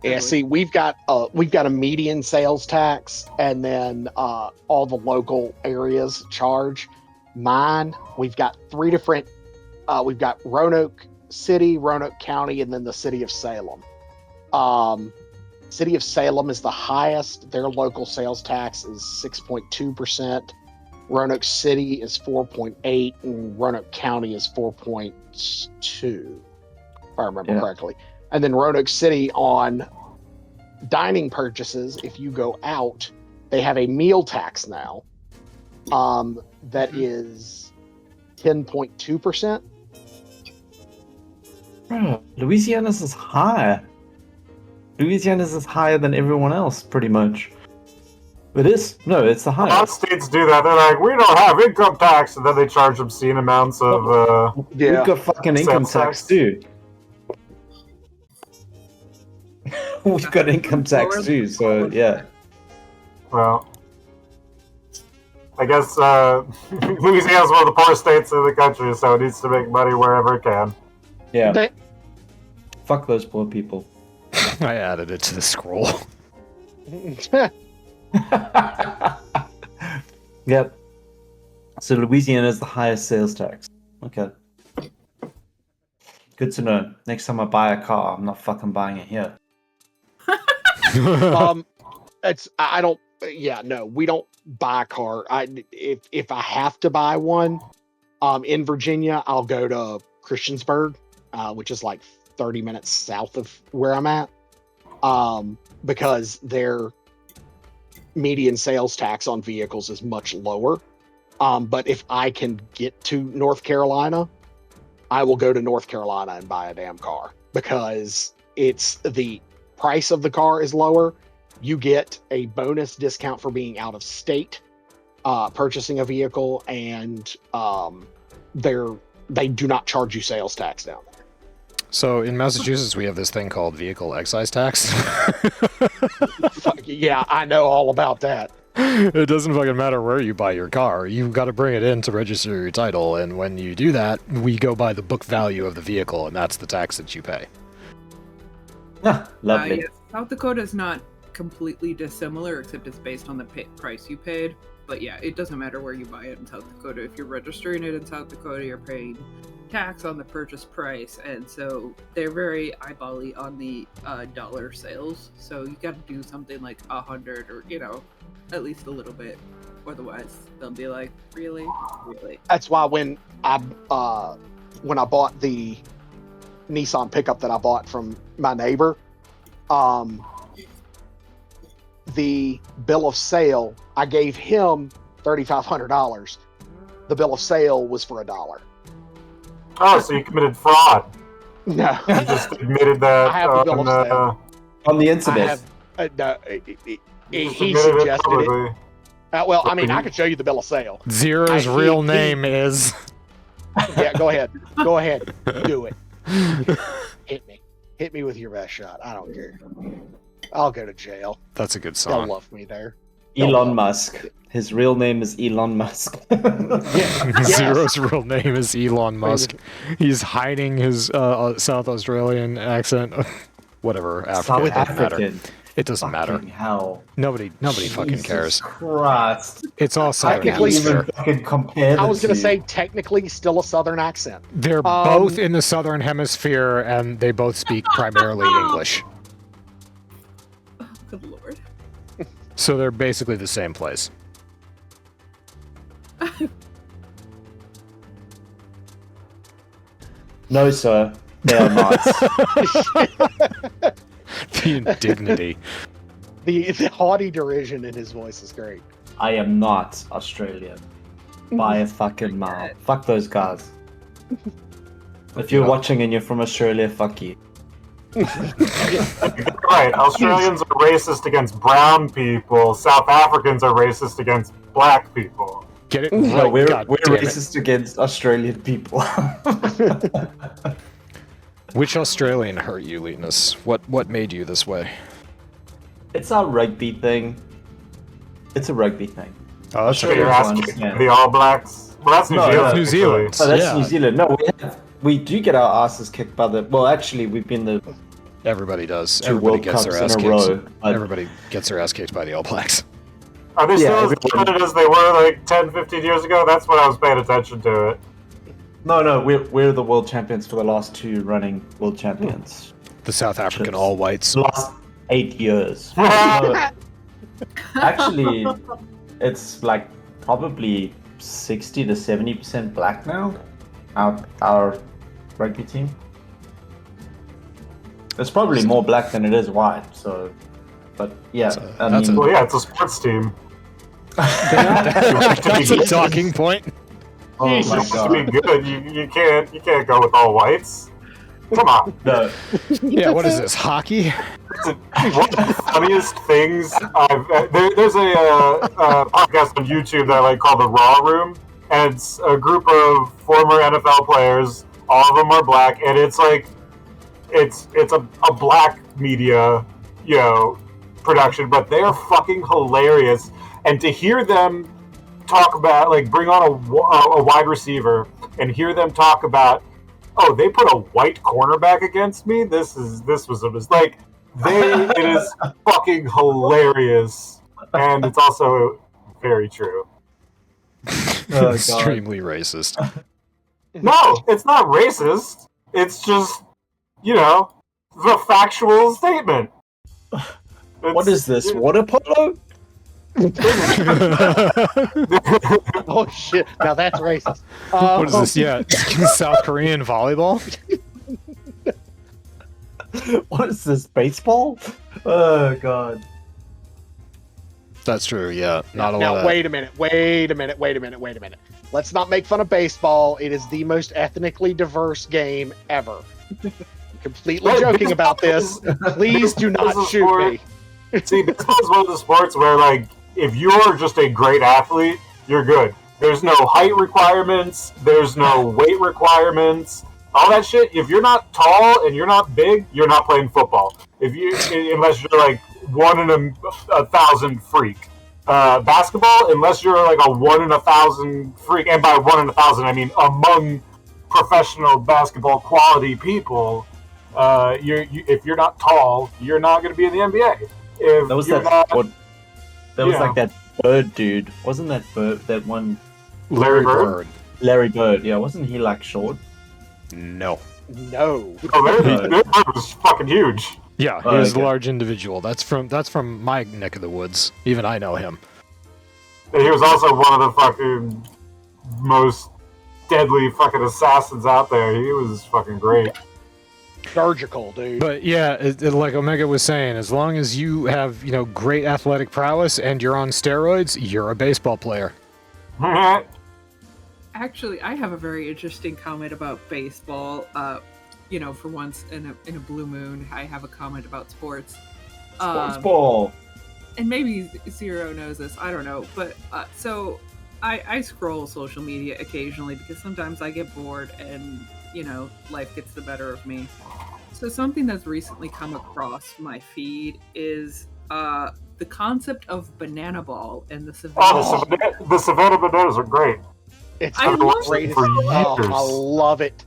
Yeah, see, we've got a median sales tax, and then all the local areas charge. Mine, we've got three different. We've got Roanoke City, Roanoke County, and then the city of Salem. City of Salem is the highest. Their local sales tax is 6.2%. Roanoke City is 4.8%, and Roanoke County is 4.2%, if I remember correctly. And then Roanoke City on dining purchases, if you go out, they have a meal tax now that is 10.2%. Louisiana's is higher. Louisiana's is higher than everyone else, pretty much. It is? No, it's the A lot highest. of states do that. They're like, we don't have income tax, and then they charge obscene amounts of. We've got fucking income tax too. We've got income tax too, so yeah. Well, I guess Louisiana's one of the poorest states in the country, so it needs to make money wherever it can. Yeah. Fuck those poor people. I added it to the scroll. Yep. So Louisiana is the highest sales tax. Okay. Good to know. Next time I buy a car, I'm not fucking buying it here. We don't buy a car. If I have to buy one, in Virginia, I'll go to Christiansburg, which is like 30 minutes south of where I'm at, because their median sales tax on vehicles is much lower. But if I can get to North Carolina, I will go to North Carolina and buy a damn car, because it's the price of the car is lower. You get a bonus discount for being out of state purchasing a vehicle, and they do not charge you sales tax down there. So in Massachusetts, we have this thing called vehicle excise tax. Yeah, I know all about that. It doesn't fucking matter where you buy your car. You've got to bring it in to register your title, and when you do that, we go by the book value of the vehicle, and that's the tax that you pay. Ah, lovely. Yes. South Dakota is not completely dissimilar, except it's based on the price you paid. But yeah, it doesn't matter where you buy it in South Dakota. If you're registering it in South Dakota, you're paying tax on the purchase price, and so they're very eyebally on the dollar sales. So you got to do something like 100, or at least a little bit. Otherwise, they'll be like, really. That's why when I bought the Nissan pickup that I bought from my neighbor, the bill of sale, I gave him $3,500. The bill of sale was for $1. Oh, so you committed fraud. No. You just admitted that I have the bill of sale. On the internet. He suggested it. publicly. Well, I mean, I could show you the bill of sale. Zero's real name is... Yeah, go ahead. Go ahead. Do it. Hit me. Hit me with your best shot. I don't care. I'll go to jail. That's a good They'll song. love me there. Elon Musk. His real name is Elon Musk. Yes. Zero's real name is Elon Musk. He's hiding his South Australian accent. Whatever, African. It doesn't matter. It doesn't matter. Hell. Nobody fucking Jesus cares. Christ. It's all I Southern can't even Hemisphere. fucking compare I was the going to two. say, technically, still a Southern accent. They're both in the Southern Hemisphere, and they both speak primarily English. Oh, good lord. So they're basically the same place. No, sir. They are not. The indignity. The haughty derision in his voice is great. I am not Australian. By a fucking mile. Fuck those guys. If you're watching and you're from Australia, fuck you. Right, Australians are racist against brown people. South Africans are racist against black people. Get it? No, Right, we're God damn it. racist against Australian people. Which Australian hurt you, Linus? What made you this way? It's our rugby thing. It's a rugby thing. Oh, that's Get your Australians ass will kicked understand. by the All Blacks. Well, that's New No, Zealand. that's New actually. Zealand. Oh, that's Yeah. New Zealand. No, we do get our asses kicked by the. Well, actually, we've been the Everybody does. 2 Everybody World gets Cups their ass in a kicked. row. But Everybody gets their ass kicked by the All Blacks. Are they still Yeah, as dominant as they were like 10, 15 years ago? That's when I was paying attention to it. no, we're the world champions for the last 2 running world champions. The South African Chips. All Whites. The last 8 years. No, actually, it's like probably 60 to 70% black now. Our rugby team. It's probably more black than it is white. So, but yeah, That's Well, yeah, it's a sports team. That's a talking point. oh my To be god. good, you can't go with all whites. Come on. No, Yeah, what is this? Hockey? One of the funniest things there's a podcast on YouTube that I like called The Raw Room, and it's a group of former NFL players. All of them are black, and it's like it's a black media, production, but they are fucking hilarious. And to hear them talk about, like, bring on a wide receiver and hear them talk about, oh, they put a white cornerback against me. This was a mistake. It is fucking hilarious, and it's also very true. oh, God. Extremely racist. No, it's not racist. It's just, the factual statement. What is this? Water polo? Oh shit! Now that's racist. What is this? Yeah, South Korean volleyball? What is this? Baseball? Oh god. That's true, yeah. Not a lot Now of wait a minute. Let's not make fun of baseball. It is the most ethnically diverse game ever. I'm completely Wait, joking about baseball this. Please do baseball is not a shoot sport. me. See, baseball is one of the sports where, like, if you're just a great athlete, you're good. There's no height requirements. There's no weight requirements. All that shit. If you're not tall and you're not big, you're not playing football. Unless you're like 1 in a thousand freak. Basketball, unless you're like a 1 in 1,000 freak, and by 1 in 1,000 I mean among professional basketball quality people. If you're not tall, you're not going to be in the NBA. If That was you're that. not, That was yeah. like that Bird dude. Wasn't that Bird? That one, Larry Bird? Larry Bird. Yeah, wasn't he like short? No. No. Larry Bird was fucking huge. Yeah, he Oh, is okay. a large individual. That's from my neck of the woods. Even I know him. And he was also one of the fucking most deadly fucking assassins out there. He was fucking great. Surgical, dude. But yeah, like Omega was saying, as long as you have, great athletic prowess and you're on steroids, you're a baseball player. Actually, I have a very interesting comment about baseball. For once in a blue moon, I have a comment about sports. Sports ball. And maybe Zero knows this, I don't know. But so I scroll social media occasionally because sometimes I get bored and, life gets the better of me. So something that's recently come across my feed is the concept of banana ball and the Savannah. Oh, the Savannah Bananas are great. It's I the love greatest. it. Oh, For I love it.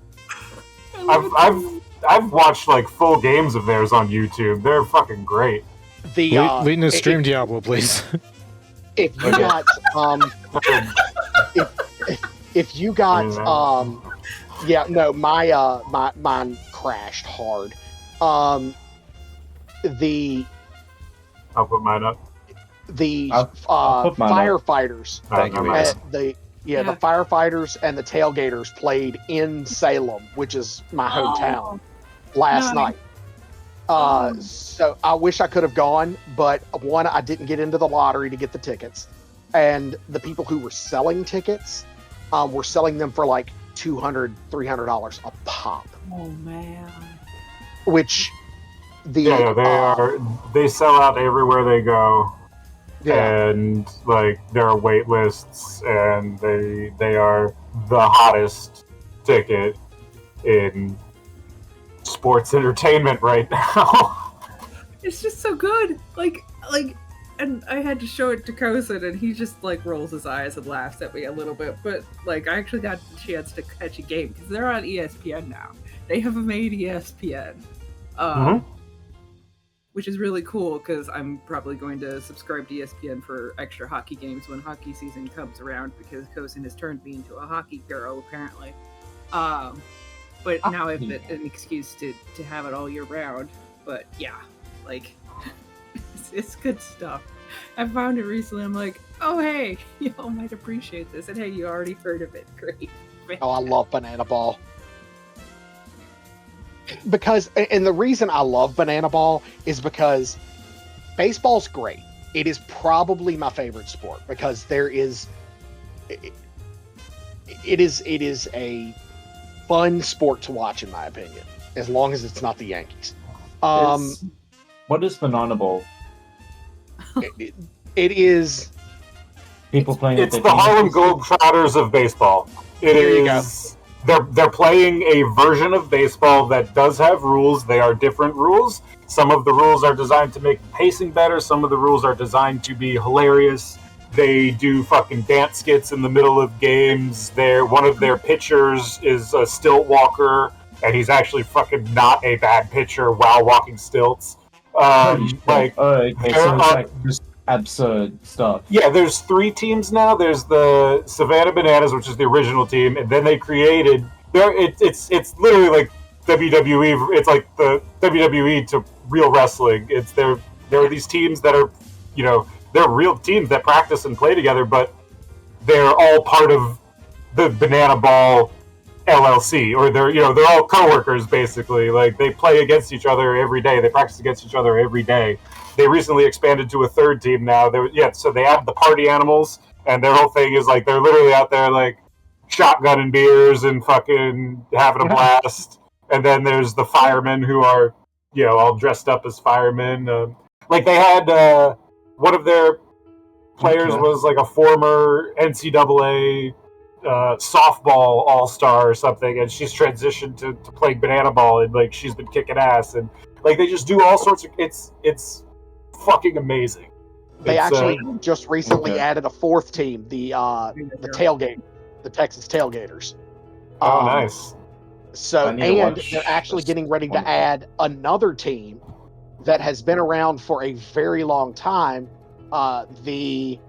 I've watched like full games of theirs on YouTube. They're fucking great. The Linus, stream Diablo, please. if you got if you got mine crashed hard. The I'll put mine up. I'll put mine up. firefighters. Thank you, never Lisa. mind. The firefighters and the tailgaters played in Salem, which is my hometown, last Nice. night. So I wish I could have gone, but one, I didn't get into the lottery to get the tickets, and the people who were selling tickets were selling them for like $200, $300 a pop. Oh man. Which They sell out everywhere they go. Yeah. And like there are wait lists, and they are the hottest ticket in sports entertainment right now. It's just so good. Like, and I had to show it to Kosen, and he just like rolls his eyes and laughs at me a little bit. But like, I actually got the chance to catch a game because they're on ESPN now. They have made ESPN, which is really cool because I'm probably going to subscribe to ESPN for extra hockey games when hockey season comes around because Kosen has turned me into a hockey girl apparently. But now I've got an excuse to have it all year round. But yeah, like. It's good stuff. I found it recently. I'm like, oh hey, y'all might appreciate this, and hey, you already heard of it. Great. Oh, I love Banana Ball. Because, and the reason I love Banana Ball is because baseball's great. It is probably my favorite sport because there is, it is a fun sport to watch in my opinion, as long as it's not the Yankees. What is Banana Ball? It is people playing. It's the Harlem Globetrotters of baseball. They're playing a version of baseball that does have rules. They are different rules. Some of the rules are designed to make pacing better. Some of the rules are designed to be hilarious. They do fucking dance skits in the middle of games. One of their pitchers is a stilt walker, and he's actually fucking not a bad pitcher while walking stilts. So it's like just absurd stuff. Yeah, there's 3 teams now. There's the Savannah Bananas, which is the original team, and then they created it's literally like WWE. It's like the WWE to real wrestling. There are these teams that are, they're real teams that practice and play together, but they're all part of the Banana Ball LLC, or they're all coworkers basically. Like they play against each other every day. They practice against each other every day. They recently expanded to a 3rd team now. So they added the party animals, and their whole thing is like they're literally out there like shotgunning beers and fucking having a blast. And then there's the firemen who are all dressed up as firemen. Like they had one of their players was like a former NCAA softball all-star or something, and she's transitioned to playing Banana Ball, and like she's been kicking ass, and like they just do all sorts of it's fucking amazing. They actually just recently added a 4th team, the tailgate, the Texas Tailgaters. Oh, nice. So, and they're actually getting ready to add another team that has been around for a very long time, the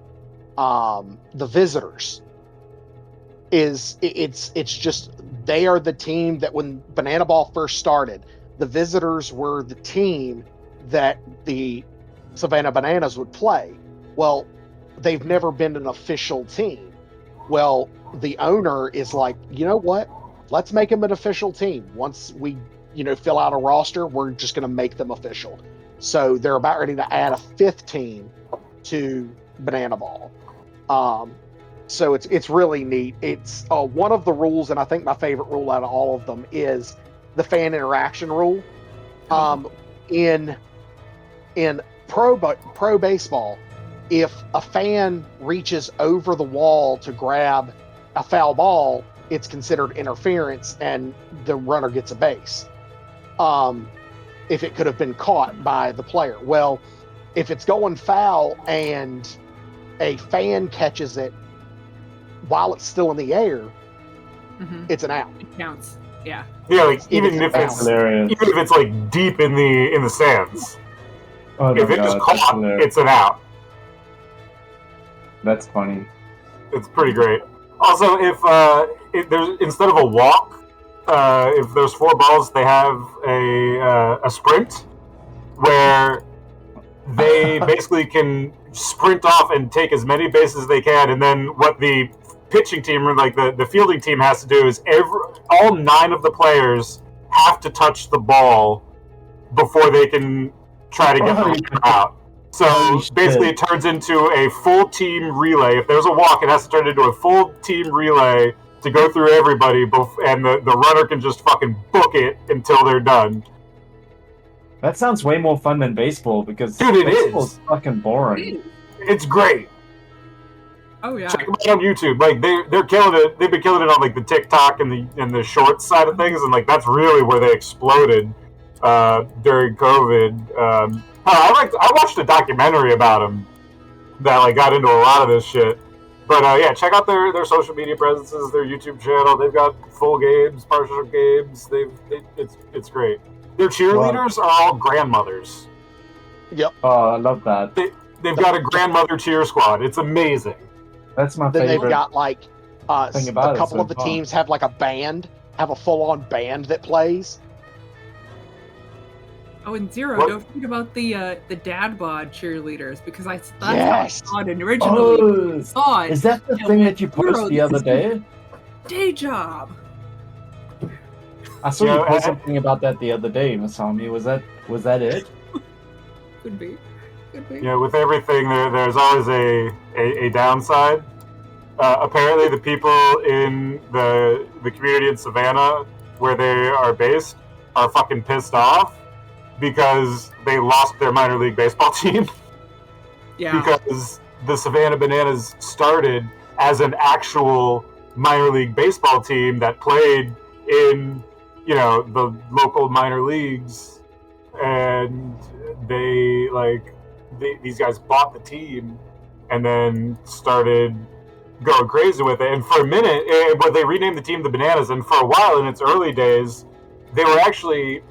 Visitors. It's just they are the team that when Banana Ball first started, the Visitors were the team that the Savannah Bananas would play. Well, they've never been an official team. Well, the owner is like, you know what? Let's make them an official team. Once we, fill out a roster, we're just going to make them official. So they're about ready to add a 5th team to Banana Ball. So it's really neat. It's one of the rules, and I think my favorite rule out of all of them is the fan interaction rule. In pro baseball, if a fan reaches over the wall to grab a foul ball, it's considered interference, and the runner gets a base. If it could have been caught by the player. Well, if it's going foul and a fan catches it while it's still in the air, it's an out. It counts. Yeah. Yeah, like even if it's like deep in the sands. If it just caught, it's an out. That's funny. It's pretty great. Also, if there's instead of a walk, if there's 4 balls, they have a sprint where they basically can sprint off and take as many bases as they can, and then what the pitching team or like the fielding team has to do is all 9 of the players have to touch the ball before they can try to get the runner out. So Holy basically, shit. it turns into a full team relay. If there's a walk, it has to turn into a full team relay to go through everybody, and the runner can just fucking book it until they're done. That sounds way more fun than baseball because Dude, it baseball's is. fucking boring. It's great. Oh yeah. Check them out on YouTube. Like they're killing it. They've been killing it on like the TikTok and the short side of things, and like that's really where they exploded during COVID. I watched a documentary about them that like got into a lot of this shit. But yeah, check out their social media presences, their YouTube channel. They've got full games, partial games. It's great. Their cheerleaders are all grandmothers. Yep. Oh, I love that. They've got a grandmother cheer squad. It's amazing. That's my Then favorite. they've got like thing a about it couple so of the far. teams have like a band, have a full-on band that plays. Oh, and Zero, What? don't forget about the dad bod cheerleaders because that's Yes. how I saw it originally. Oh, Saw it. is that the Yeah, thing well, that you posted the other day? Day job. I saw you Yeah, post something about that the other day, Masami. Was that it? Could be. Could be. Yeah, with everything, there's always a downside. Apparently, the people in the community in Savannah, where they are based, are fucking pissed off because they lost their minor league baseball team. Yeah. Because the Savannah Bananas started as an actual minor league baseball team that played in, the local minor leagues, and these guys bought the team and then started going crazy with it. And for a minute, but they renamed the team the Bananas, and for a while in its early days, they were actually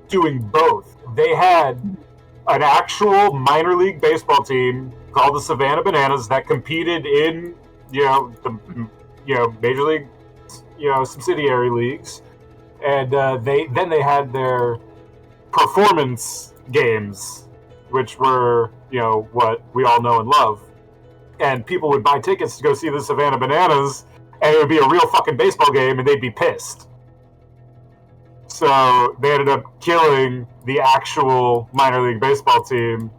doing both. They had an actual minor league baseball team called the Savannah Bananas that competed in, the major league, subsidiary leagues, and they had their performance games, which were, what we all know and love. And people would buy tickets to go see the Savannah Bananas, and it would be a real fucking baseball game, and they'd be pissed. So they ended up killing the actual minor league baseball team,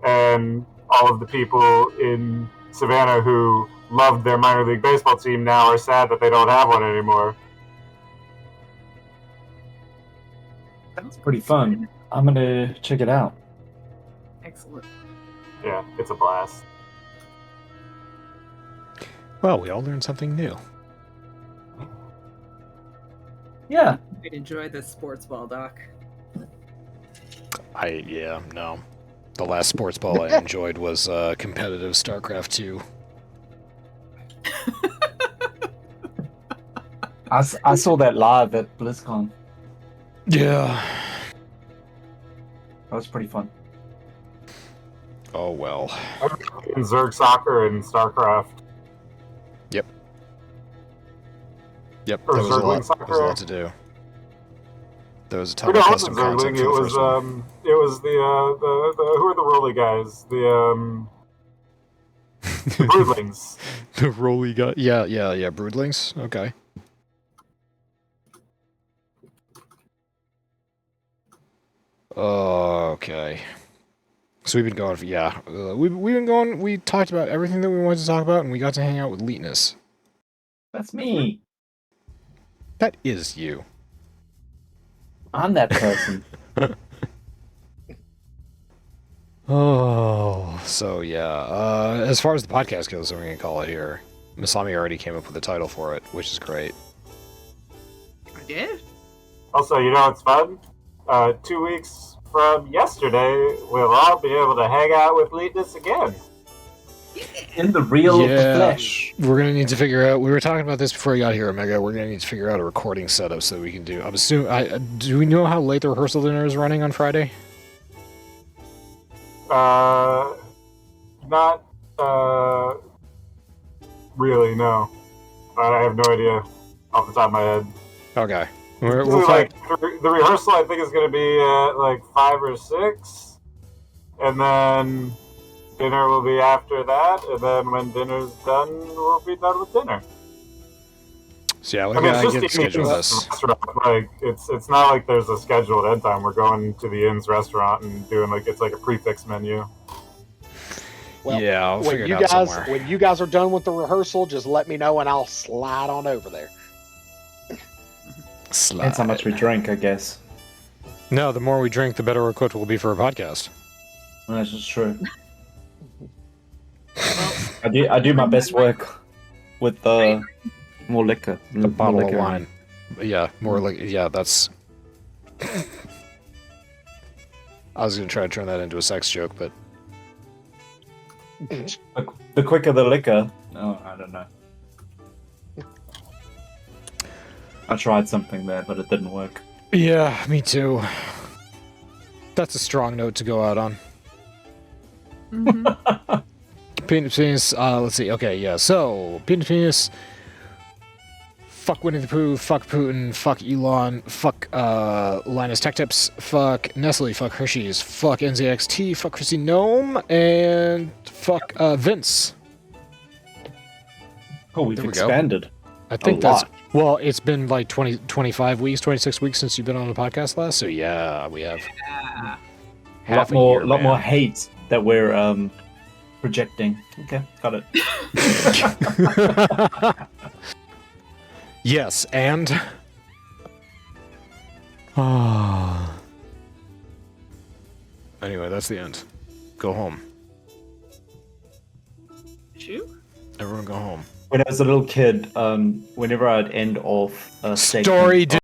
and all of the people in Savannah who loved their minor league baseball team now are sad that they don't have one anymore. That's pretty fun. I'm gonna check it out. Excellent. Yeah, it's a blast. Well, we all learned something new. Yeah. I'd enjoy this sports ball, Doc. No. The last sports ball I enjoyed was competitive StarCraft 2. I saw that live at BlizzCon. Yeah. That was pretty fun. Oh well. In Zerg Soccer and StarCraft. Yep, Or there was a Zergling lot. There was a Soccer. lot to do. There was a ton No, of it custom wasn't content Zergling. for It the was first one. it was the who are the Rolly guys? The Broodlings. The Rolly guy. Yeah, Broodlings. Okay. Okay. So we've been going for we've been going. We talked about everything that we wanted to talk about, and we got to hang out with Leetness. That's me. That is you. I'm that person. Oh, so yeah. As far as the podcast goes, we're gonna call it here. Masami already came up with a title for it, which is great. I did? Also, it's fun. 2 weeks from yesterday, we'll all be able to hang out with Leetness again. In the real Yeah. flesh. We're gonna need to figure out. We were talking about this before we got here, Omega. We're gonna need to figure out a recording setup so that we can do. I'm assuming. Do we know how late the rehearsal dinner is running on Friday? Not really. No, I have no idea off the top of my head. Okay. We'll Usually, find. the rehearsal, I think, is going to be at like 5 or 6, and then dinner will be after that, and then when dinner's done, we'll be done with dinner. So yeah, we I mean, gotta it's get just schedule Inn's this. restaurant. Like, it's not like there's a scheduled end time. We're going to the Inn's restaurant and doing it's like a prefix menu. Well, yeah, I'll when figure it you out guys somewhere. when you guys are done with the rehearsal, just let me know and I'll slide on over there. Depends how much we drink, I guess. No, the more we drink, the better equipped we'll be for a podcast. That's just true. I do my best work with more liquor. A bottle liquor. of wine. Yeah, more like that's. I was gonna try to turn that into a sex joke, but The quicker the liquor. Oh, I don't know. I tried something there, but it didn't work. yeah, me too. That's a strong note to go out on. Penis. Let's see. Okay, yeah. So penis. Fuck Winnie the Pooh. Fuck Putin. Fuck Elon. Fuck Linus Tech Tips. Fuck Nestle. Fuck Hershey's. Fuck NZXT. Fuck Chrissy Gnome. And fuck Vince. Oh, we've There we go. expanded. I think A that's lot. well. It's been like 25 weeks, 26 weeks since you've been on the podcast last. So yeah, we have Yeah. half a lot year, more man. hate that we're projecting. Okay, got it. Yes, and anyway, that's the end. Go home. Shoot. Everyone, go home. When I was a little kid, whenever I'd end off a segment, Story.